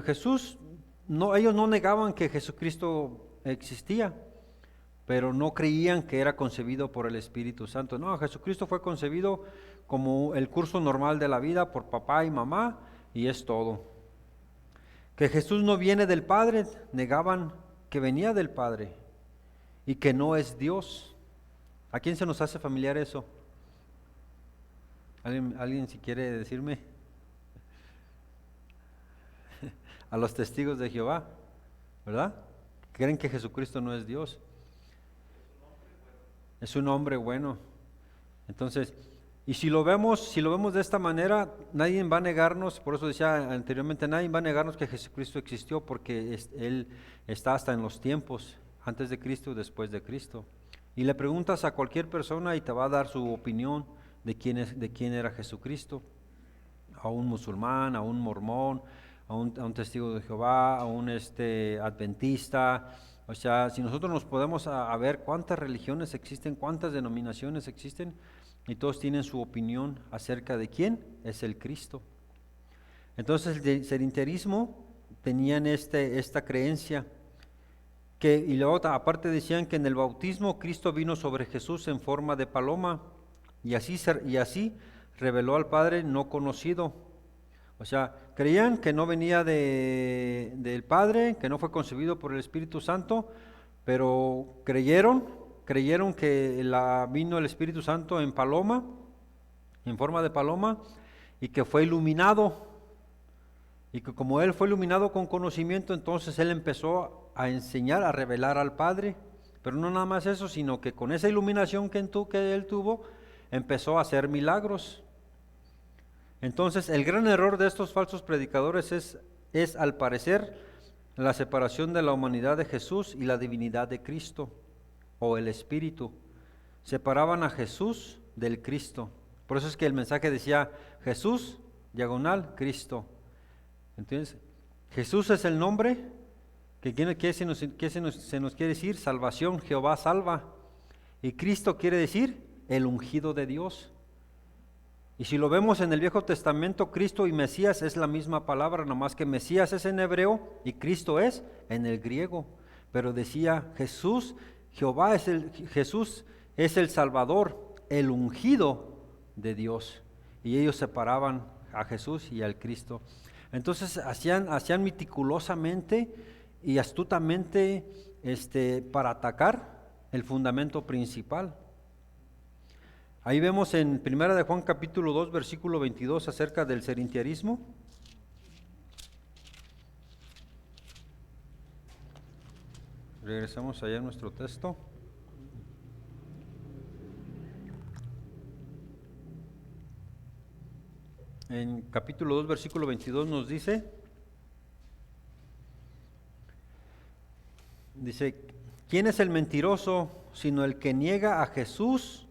Jesús ellos no negaban que Jesucristo existía, pero no creían que era concebido por el Espíritu Santo. No, Jesucristo fue concebido como el curso normal de la vida por papá y mamá, y es todo. Que Jesús no viene del Padre, negaban que venía del Padre y que no es Dios. ¿A quién se nos hace familiar eso? ¿Alguien si quiere decirme? A los testigos de Jehová, ¿verdad? Creen que Jesucristo no es Dios. Es un hombre bueno. Entonces, y si lo vemos de esta manera, nadie va a negarnos, por eso decía anteriormente, nadie va a negarnos que Jesucristo existió, porque Él está hasta en los tiempos, antes de Cristo y después de Cristo. Y le preguntas a cualquier persona y te va a dar su opinión de quién era Jesucristo. A un musulmán, a un mormón, a un testigo de Jehová, a un adventista. O sea, si nosotros nos podemos a ver cuántas religiones existen, cuántas denominaciones existen, y todos tienen su opinión acerca de quién es el Cristo. Entonces el sedentarismo tenían esta creencia, y luego aparte decían que en el bautismo Cristo vino sobre Jesús en forma de paloma, y así reveló al Padre no conocido. O sea, creían que no venía del Padre, que no fue concebido por el Espíritu Santo, pero creyeron que vino el Espíritu Santo en paloma, en forma de paloma, y que fue iluminado. Y que como Él fue iluminado con conocimiento, entonces Él empezó a enseñar, a revelar al Padre. Pero no nada más eso, sino que con esa iluminación que Él tuvo, empezó a hacer milagros. Entonces, el gran error de estos falsos predicadores es al parecer la separación de la humanidad de Jesús y la divinidad de Cristo o el Espíritu. Separaban a Jesús del Cristo. Por eso es que el mensaje decía Jesús, diagonal, Cristo. Entonces, Jesús es el nombre que se nos quiere decir salvación, Jehová salva. Y Cristo quiere decir el ungido de Dios. Y si lo vemos en el Viejo Testamento, Cristo y Mesías es la misma palabra, nomás que Mesías es en hebreo y Cristo es en el griego. Pero decía Jesús, Jesús es el Salvador, el ungido de Dios. Y ellos separaban a Jesús y al Cristo. Entonces hacían meticulosamente y astutamente para atacar el fundamento principal. Ahí vemos en 1 de Juan capítulo 2 versículo 22 acerca del sedentarismo. Regresamos allá a nuestro texto. En capítulo 2 versículo 22 nos dice, ¿quién es el mentiroso sino el que niega a Jesús?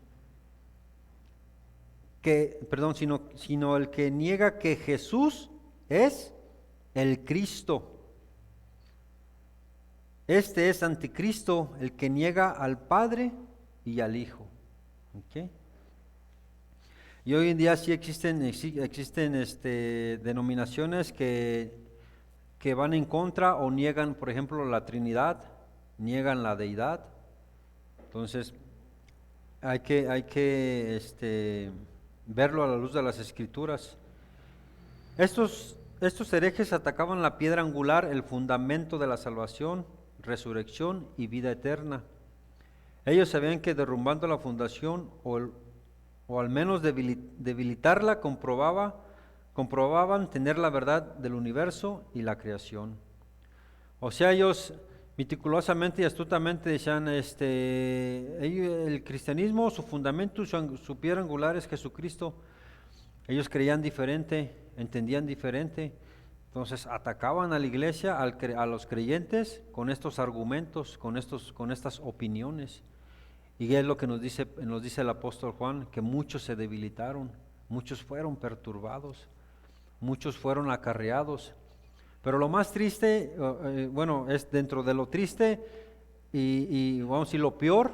Sino el que niega que Jesús es el Cristo. Este es anticristo, el que niega al Padre y al Hijo. ¿Okay? Y hoy en día sí existen denominaciones que van en contra o niegan, por ejemplo, la Trinidad, niegan la deidad. Entonces, hay que verlo a la luz de las Escrituras. Estos herejes atacaban la piedra angular, el fundamento de la salvación, resurrección y vida eterna. Ellos sabían que derrumbando la fundación o al menos debilitarla comprobaban tener la verdad del universo y la creación. O sea, ellos meticulosamente y astutamente decían, el cristianismo, su fundamento, su piedra angular es Jesucristo. Ellos creían diferente, entendían diferente, entonces atacaban a la iglesia, a los creyentes con estos argumentos, con estas opiniones. Y es lo que nos dice el apóstol Juan, que muchos se debilitaron, muchos fueron perturbados, muchos fueron acarreados. Pero lo más triste, es dentro de lo triste y vamos a decir lo peor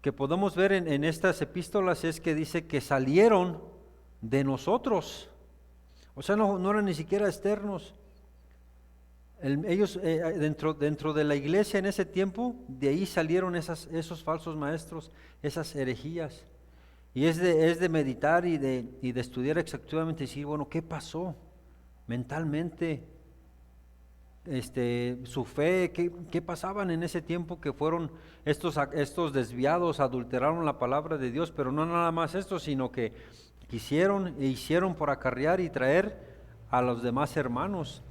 que podemos ver en estas epístolas es que dice que salieron de nosotros. O sea, no eran ni siquiera externos. Ellos dentro de la iglesia en ese tiempo, de ahí salieron esos falsos maestros, esas herejías. Y es de meditar y de estudiar exactamente y decir, bueno, ¿qué pasó mentalmente? Su fe, ¿qué pasaban en ese tiempo que fueron estos desviados, adulteraron la palabra de Dios, pero no nada más esto, sino que quisieron e hicieron por acarrear y traer a los demás hermanos.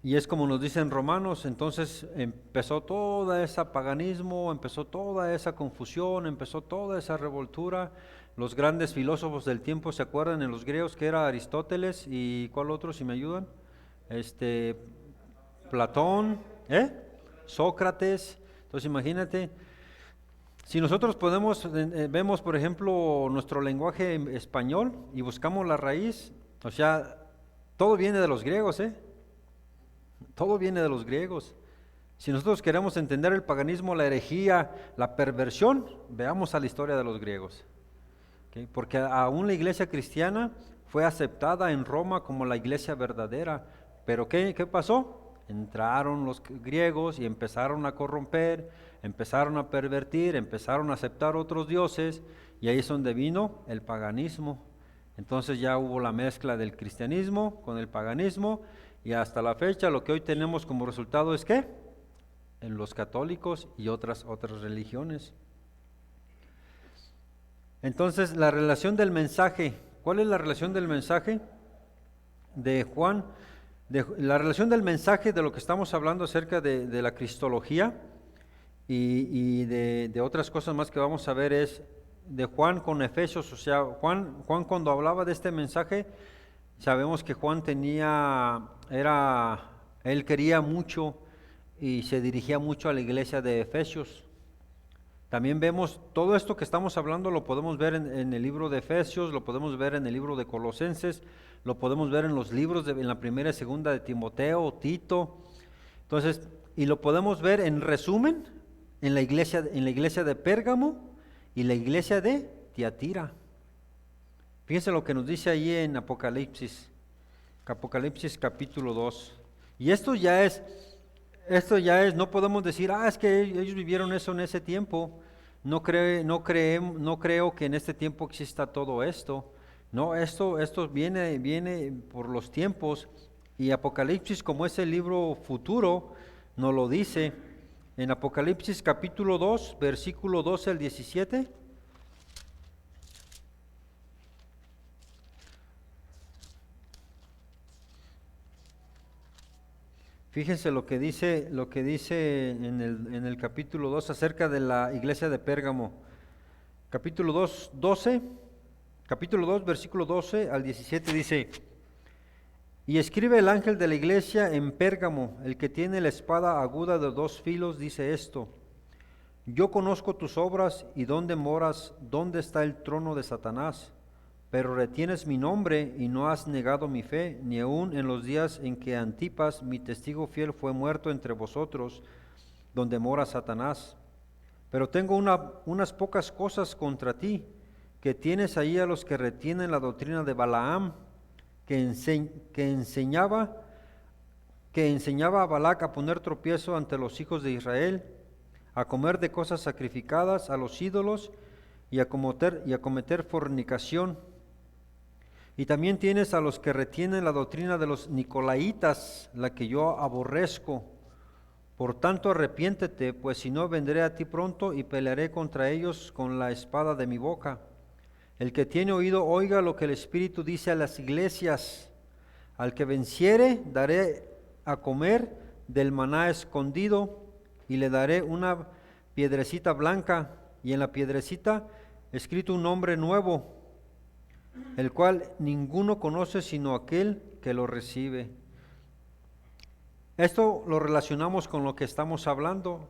Y es como nos dicen Romanos, entonces empezó todo ese paganismo, empezó toda esa confusión, empezó toda esa revoltura. Los grandes filósofos del tiempo, ¿se acuerdan en los griegos que era Aristóteles y cuál otro, si me ayudan? Platón, Sócrates. Entonces imagínate, si nosotros vemos por ejemplo nuestro lenguaje español y buscamos la raíz, o sea, todo viene de los griegos, todo viene de los griegos. Si nosotros queremos entender el paganismo, la herejía, la perversión, veamos a la historia de los griegos. ¿Okay? Porque aún la iglesia cristiana fue aceptada en Roma como la iglesia verdadera. Pero ¿qué pasó? Entraron los griegos y empezaron a corromper, empezaron a pervertir, empezaron a aceptar otros dioses, y ahí es donde vino el paganismo. Entonces ya hubo la mezcla del cristianismo con el paganismo, y hasta la fecha lo que hoy tenemos como resultado es ¿qué? En los católicos y otras religiones. Entonces, la relación del mensaje, ¿cuál es la relación del mensaje de Juan? La relación del mensaje de lo que estamos hablando acerca de la cristología y de otras cosas más que vamos a ver es de Juan con Efesios. O sea, Juan cuando hablaba de este mensaje, sabemos que Juan él quería mucho y se dirigía mucho a la iglesia de Efesios. También vemos todo esto que estamos hablando, lo podemos ver en el libro de Efesios, lo podemos ver en el libro de Colosenses, lo podemos ver en los libros en la primera y segunda de Timoteo, Tito. Entonces, y lo podemos ver en resumen en la iglesia de Pérgamo y la iglesia de Tiatira. Fíjense lo que nos dice ahí en Apocalipsis capítulo 2. Y esto ya es, no podemos decir, es que ellos vivieron eso en ese tiempo. No creo que en este tiempo exista todo esto. No, esto viene por los tiempos, y Apocalipsis, como es el libro futuro, nos lo dice en Apocalipsis capítulo 2, versículo 12 al 17. Fíjense lo que dice en el capítulo 2 acerca de la iglesia de Pérgamo. Capítulo 2, versículo 12 al 17 dice: Y escribe el ángel de la iglesia en Pérgamo, el que tiene la espada aguda de 2 filos, dice esto: Yo conozco tus obras y dónde moras, dónde está el trono de Satanás. Pero retienes mi nombre y no has negado mi fe, ni aun en los días en que Antipas, mi testigo fiel, fue muerto entre vosotros, donde mora Satanás. Pero tengo unas pocas cosas contra ti, que tienes ahí a los que retienen la doctrina de Balaam, que enseñaba a Balac a poner tropiezo ante los hijos de Israel, a comer de cosas sacrificadas a los ídolos y a cometer fornicación. Y también tienes a los que retienen la doctrina de los Nicolaitas, la que yo aborrezco. Por tanto, arrepiéntete, pues si no, vendré a ti pronto y pelearé contra ellos con la espada de mi boca. El que tiene oído, oiga lo que el Espíritu dice a las iglesias. Al que venciere, daré a comer del maná escondido, y le daré una piedrecita blanca, y en la piedrecita escrito un nombre nuevo, el cual ninguno conoce sino aquel que lo recibe. Esto lo relacionamos con lo que estamos hablando,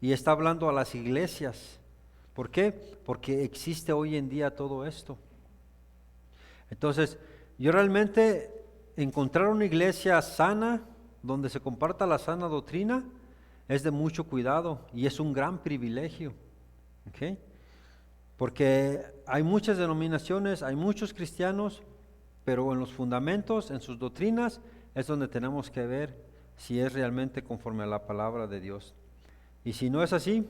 y está hablando a las iglesias. ¿Por qué? Porque existe hoy en día todo esto. Entonces, yo realmente encontrar una iglesia sana, donde se comparta la sana doctrina, es de mucho cuidado y es un gran privilegio. ¿Okay? Porque hay muchas denominaciones, hay muchos cristianos, pero en los fundamentos, en sus doctrinas, es donde tenemos que ver si es realmente conforme a la palabra de Dios. Y si no es así,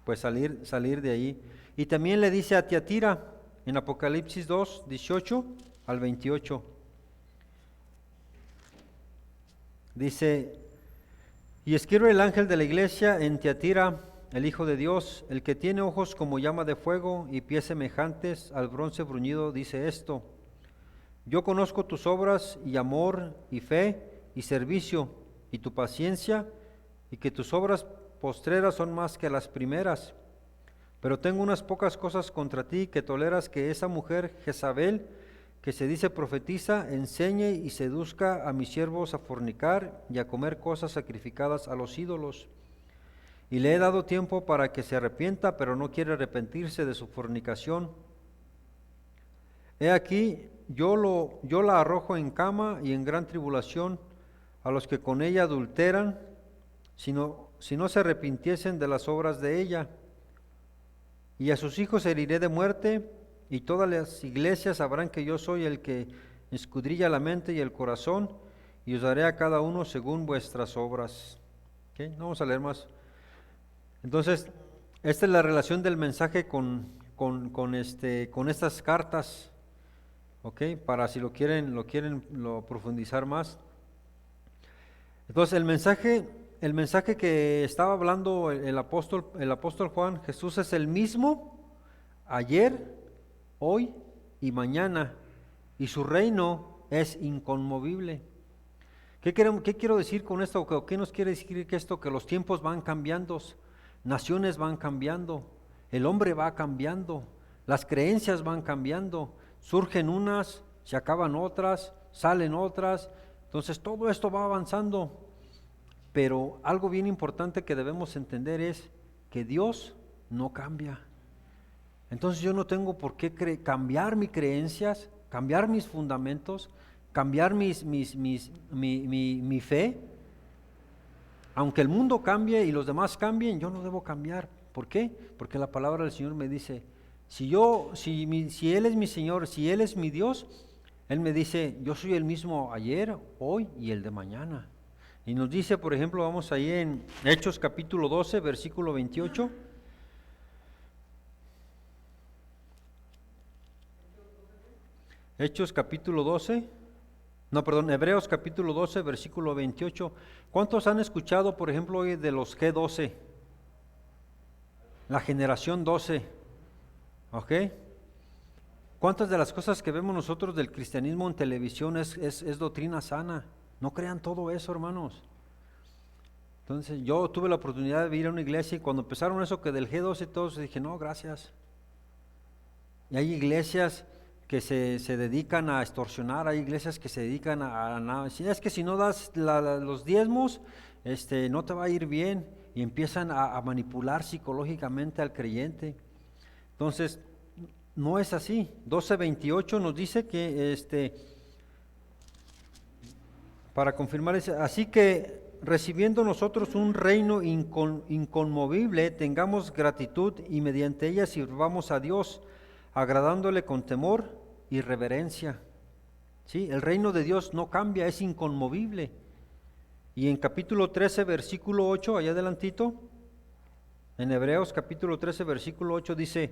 pues salir de ahí. Y también le dice a Tiatira en Apocalipsis 2, 18 al 28. Dice: y escribe el ángel de la iglesia en Tiatira, el Hijo de Dios, el que tiene ojos como llama de fuego y pies semejantes al bronce bruñido, dice esto: yo conozco tus obras y amor y fe y servicio y tu paciencia, y que tus obras postreras son más que las primeras. Pero tengo unas pocas cosas contra ti, que toleras que esa mujer Jezabel, que se dice profetiza, enseñe y seduzca a mis siervos a fornicar y a comer cosas sacrificadas a los ídolos. Y le he dado tiempo para que se arrepienta, pero no quiere arrepentirse de su fornicación. He aquí, yo la arrojo en cama y en gran tribulación a los que con ella adulteran, si no se arrepintiesen de las obras de ella. Y a sus hijos heriré de muerte, y todas las iglesias sabrán que yo soy el que escudriña la mente y el corazón, y os daré a cada uno según vuestras obras. ¿Okay? No vamos a leer más. Entonces, esta es la relación del mensaje con estas cartas, ¿okay? Para si lo quieren profundizar más. Entonces, el mensaje que estaba hablando el apóstol Juan, Jesús es el mismo ayer, hoy y mañana, y su reino es inconmovible. ¿Qué quiero decir con esto? ¿Qué nos quiere decir que esto? Que los tiempos van cambiando, naciones van cambiando, el hombre va cambiando, las creencias van cambiando, surgen unas, se acaban otras, salen otras, entonces todo esto va avanzando. Pero algo bien importante que debemos entender es que Dios no cambia. Entonces yo no tengo por qué cambiar mis creencias, cambiar mis fundamentos, cambiar mi fe. Aunque el mundo cambie y los demás cambien, yo no debo cambiar. ¿Por qué? Porque la palabra del Señor me dice, si Él es mi Señor, si Él es mi Dios, Él me dice, yo soy el mismo ayer, hoy y el de mañana. Y nos dice, por ejemplo, vamos ahí en Hechos capítulo 12, versículo 28. Hebreos capítulo 12, versículo 28. ¿Cuántos han escuchado, por ejemplo, hoy de los G12? La generación 12, ¿ok? ¿Cuántas de las cosas que vemos nosotros del cristianismo en televisión es doctrina sana? No crean todo eso, hermanos. Entonces, yo tuve la oportunidad de ir a una iglesia y cuando empezaron eso que del G12 todos dije, no, gracias. Y hay iglesias que se dedican a extorsionar, hay iglesias que se dedican a nada. Es que si no das los diezmos, no te va a ir bien, y empiezan a manipular psicológicamente al creyente. Entonces, no es así. 12:28 nos dice que para confirmar eso, así que recibiendo nosotros un reino inconmovible, tengamos gratitud y mediante ella sirvamos a Dios, agradándole con temor y reverencia. ¿Sí? El reino de Dios no cambia, es inconmovible. Y en capítulo 13, versículo 8, allá adelantito, en Hebreos capítulo 13, versículo 8 dice,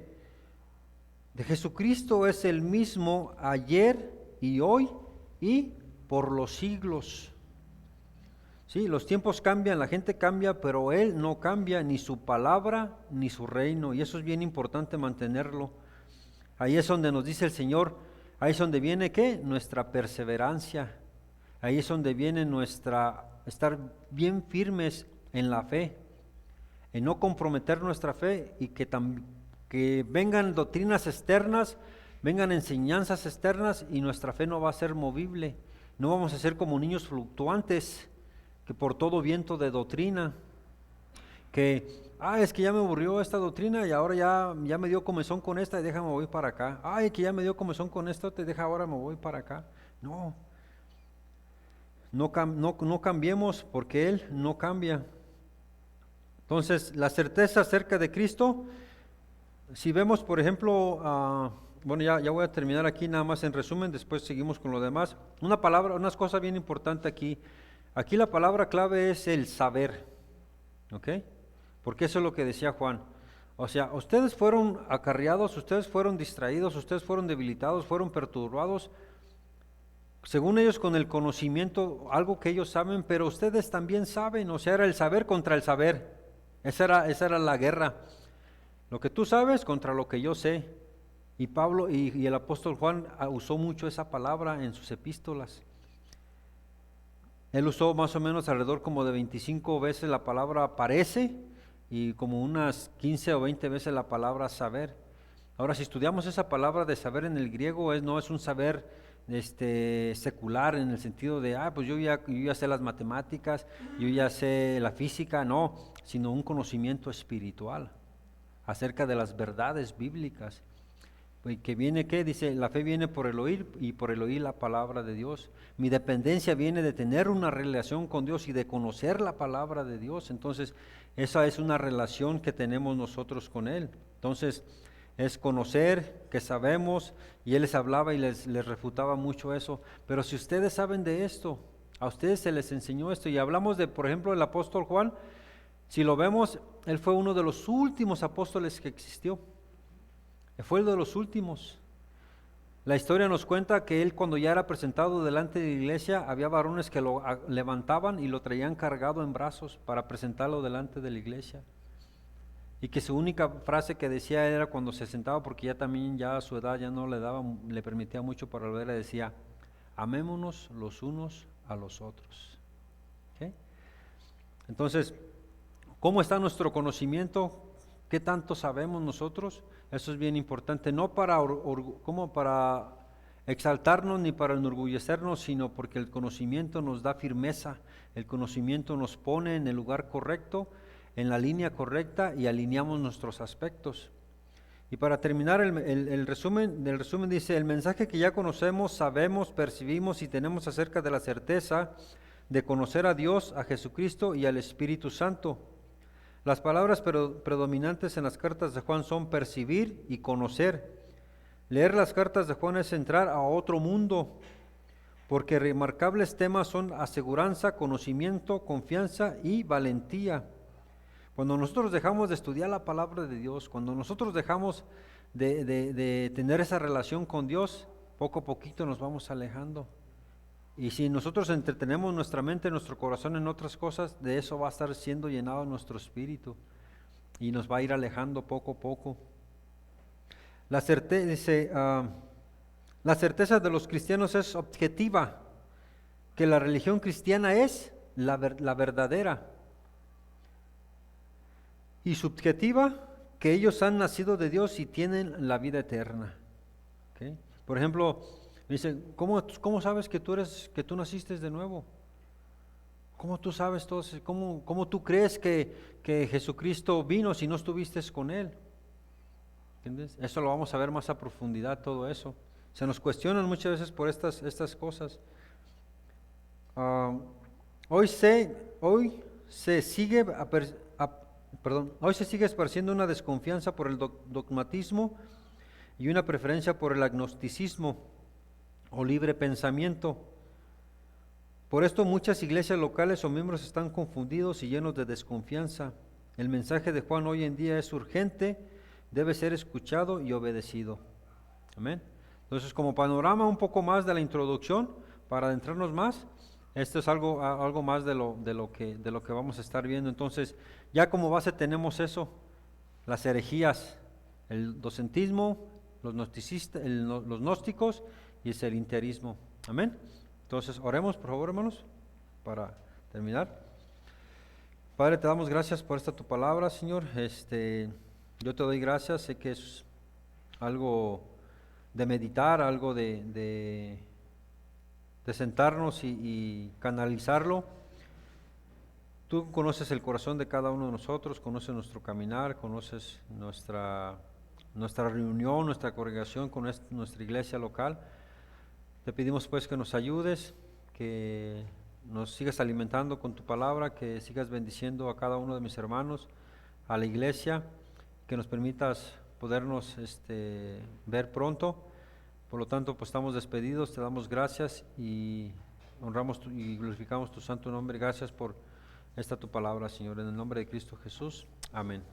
de Jesucristo es el mismo ayer y hoy y por los siglos. Sí, los tiempos cambian, la gente cambia, pero Él no cambia, ni su palabra, ni su reino, y eso es bien importante mantenerlo. Ahí es donde nos dice el Señor, ahí es donde viene, ¿qué? Nuestra perseverancia, ahí es donde viene estar bien firmes en la fe, en no comprometer nuestra fe, y que vengan doctrinas externas, vengan enseñanzas externas, y nuestra fe no va a ser movible, no vamos a ser como niños fluctuantes, que por todo viento de doctrina, que, es que ya me aburrió esta doctrina y ahora ya me dio comezón con esta y déjame voy para acá. Que ya me dio comezón con esto, te deja ahora me voy para acá. No cambiemos porque Él no cambia. Entonces, la certeza acerca de Cristo, si vemos, por ejemplo, bueno, ya voy a terminar aquí nada más en resumen, después seguimos con lo demás. Una palabra, unas cosas bien importantes aquí. Aquí la palabra clave es el saber, ¿ok? Porque eso es lo que decía Juan. O sea, ustedes fueron acarreados, ustedes fueron distraídos, ustedes fueron debilitados, fueron perturbados, según ellos con el conocimiento, algo que ellos saben, pero ustedes también saben, o sea, era el saber contra el saber. Esa era la guerra. Lo que tú sabes contra lo que yo sé. Y Pablo y el apóstol Juan usó mucho esa palabra en sus epístolas. Él usó más o menos alrededor como de 25 veces la palabra parece y como unas 15 o 20 veces la palabra saber. Ahora, si estudiamos esa palabra de saber en el griego, no es un saber secular en el sentido de, pues yo ya sé las matemáticas, yo ya sé la física, no, sino un conocimiento espiritual acerca de las verdades bíblicas. Que viene, ¿qué? Dice, la fe viene por el oír y por el oír la palabra de Dios. Mi dependencia viene de tener una relación con Dios y de conocer la palabra de Dios. Entonces, esa es una relación que tenemos nosotros con Él. Entonces, es conocer, que sabemos, y Él les hablaba y les refutaba mucho eso. Pero si ustedes saben de esto, a ustedes se les enseñó esto, y hablamos de, por ejemplo, el apóstol Juan, si lo vemos, él fue uno de los últimos apóstoles que existió. Fue el de los últimos. La historia nos cuenta que él, cuando ya era presentado delante de la iglesia, había varones que lo levantaban y lo traían cargado en brazos para presentarlo delante de la iglesia. Y que su única frase que decía era cuando se sentaba, porque ya a su edad ya no le permitía mucho para hablar, le decía, amémonos los unos a los otros. ¿Okay? Entonces, ¿cómo está nuestro conocimiento? ¿Qué tanto sabemos nosotros? Eso es bien importante, no como para exaltarnos ni para enorgullecernos, sino porque el conocimiento nos da firmeza, el conocimiento nos pone en el lugar correcto, en la línea correcta y alineamos nuestros aspectos. Y para terminar el resumen dice, el mensaje que ya conocemos, sabemos, percibimos y tenemos acerca de la certeza de conocer a Dios, a Jesucristo y al Espíritu Santo. Las palabras predominantes en las cartas de Juan son percibir y conocer. Leer las cartas de Juan es entrar a otro mundo, porque remarcables temas son aseguranza, conocimiento, confianza y valentía. Cuando nosotros dejamos de estudiar la palabra de Dios, cuando nosotros dejamos de tener esa relación con Dios, poco a poquito nos vamos alejando. Y si nosotros entretenemos nuestra mente, nuestro corazón en otras cosas, de eso va a estar siendo llenado nuestro espíritu y nos va a ir alejando poco a poco. La certeza de los cristianos es objetiva, que la religión cristiana es la verdadera. Y subjetiva, que ellos han nacido de Dios y tienen la vida eterna. ¿Okay? Por ejemplo, dice, ¿cómo sabes que tú naciste de nuevo? ¿Cómo tú sabes todo eso? ¿Cómo tú crees que Jesucristo vino si no estuviste con Él? ¿Entiendes? Eso lo vamos a ver más a profundidad, todo eso. Se nos cuestionan muchas veces por estas cosas. Hoy se sigue esparciendo una desconfianza por el dogmatismo y una preferencia por el agnosticismo o libre pensamiento. Por esto muchas iglesias locales o miembros están confundidos y llenos de desconfianza. El mensaje de Juan hoy en día es urgente, debe ser escuchado y obedecido. Amén. Entonces, como panorama un poco más de la introducción, para adentrarnos más, esto es algo más de lo que vamos a estar viendo. Entonces, ya como base tenemos eso, las herejías, el docentismo, los gnósticos y el serinterismo. Amén. Entonces, oremos, por favor, hermanos, para terminar. Padre, te damos gracias por esta tu palabra, Señor. Yo te doy gracias, sé que es algo de meditar, algo de sentarnos y canalizarlo. Tú conoces el corazón de cada uno de nosotros, conoces nuestro caminar, conoces nuestra reunión, nuestra congregación con nuestra iglesia local. Te pedimos pues que nos ayudes, que nos sigas alimentando con tu palabra, que sigas bendiciendo a cada uno de mis hermanos, a la iglesia, que nos permitas podernos ver pronto. Por lo tanto, pues estamos despedidos, te damos gracias y honramos y glorificamos tu santo nombre. Gracias por esta tu palabra, Señor, en el nombre de Cristo Jesús. Amén.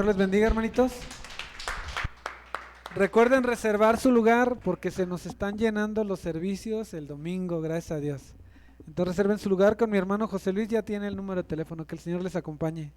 Les bendiga, hermanitos. Recuerden reservar su lugar porque se nos están llenando los servicios el domingo, gracias a Dios. Entonces reserven su lugar con mi hermano José Luis, ya tiene el número de teléfono. Que el Señor les acompañe.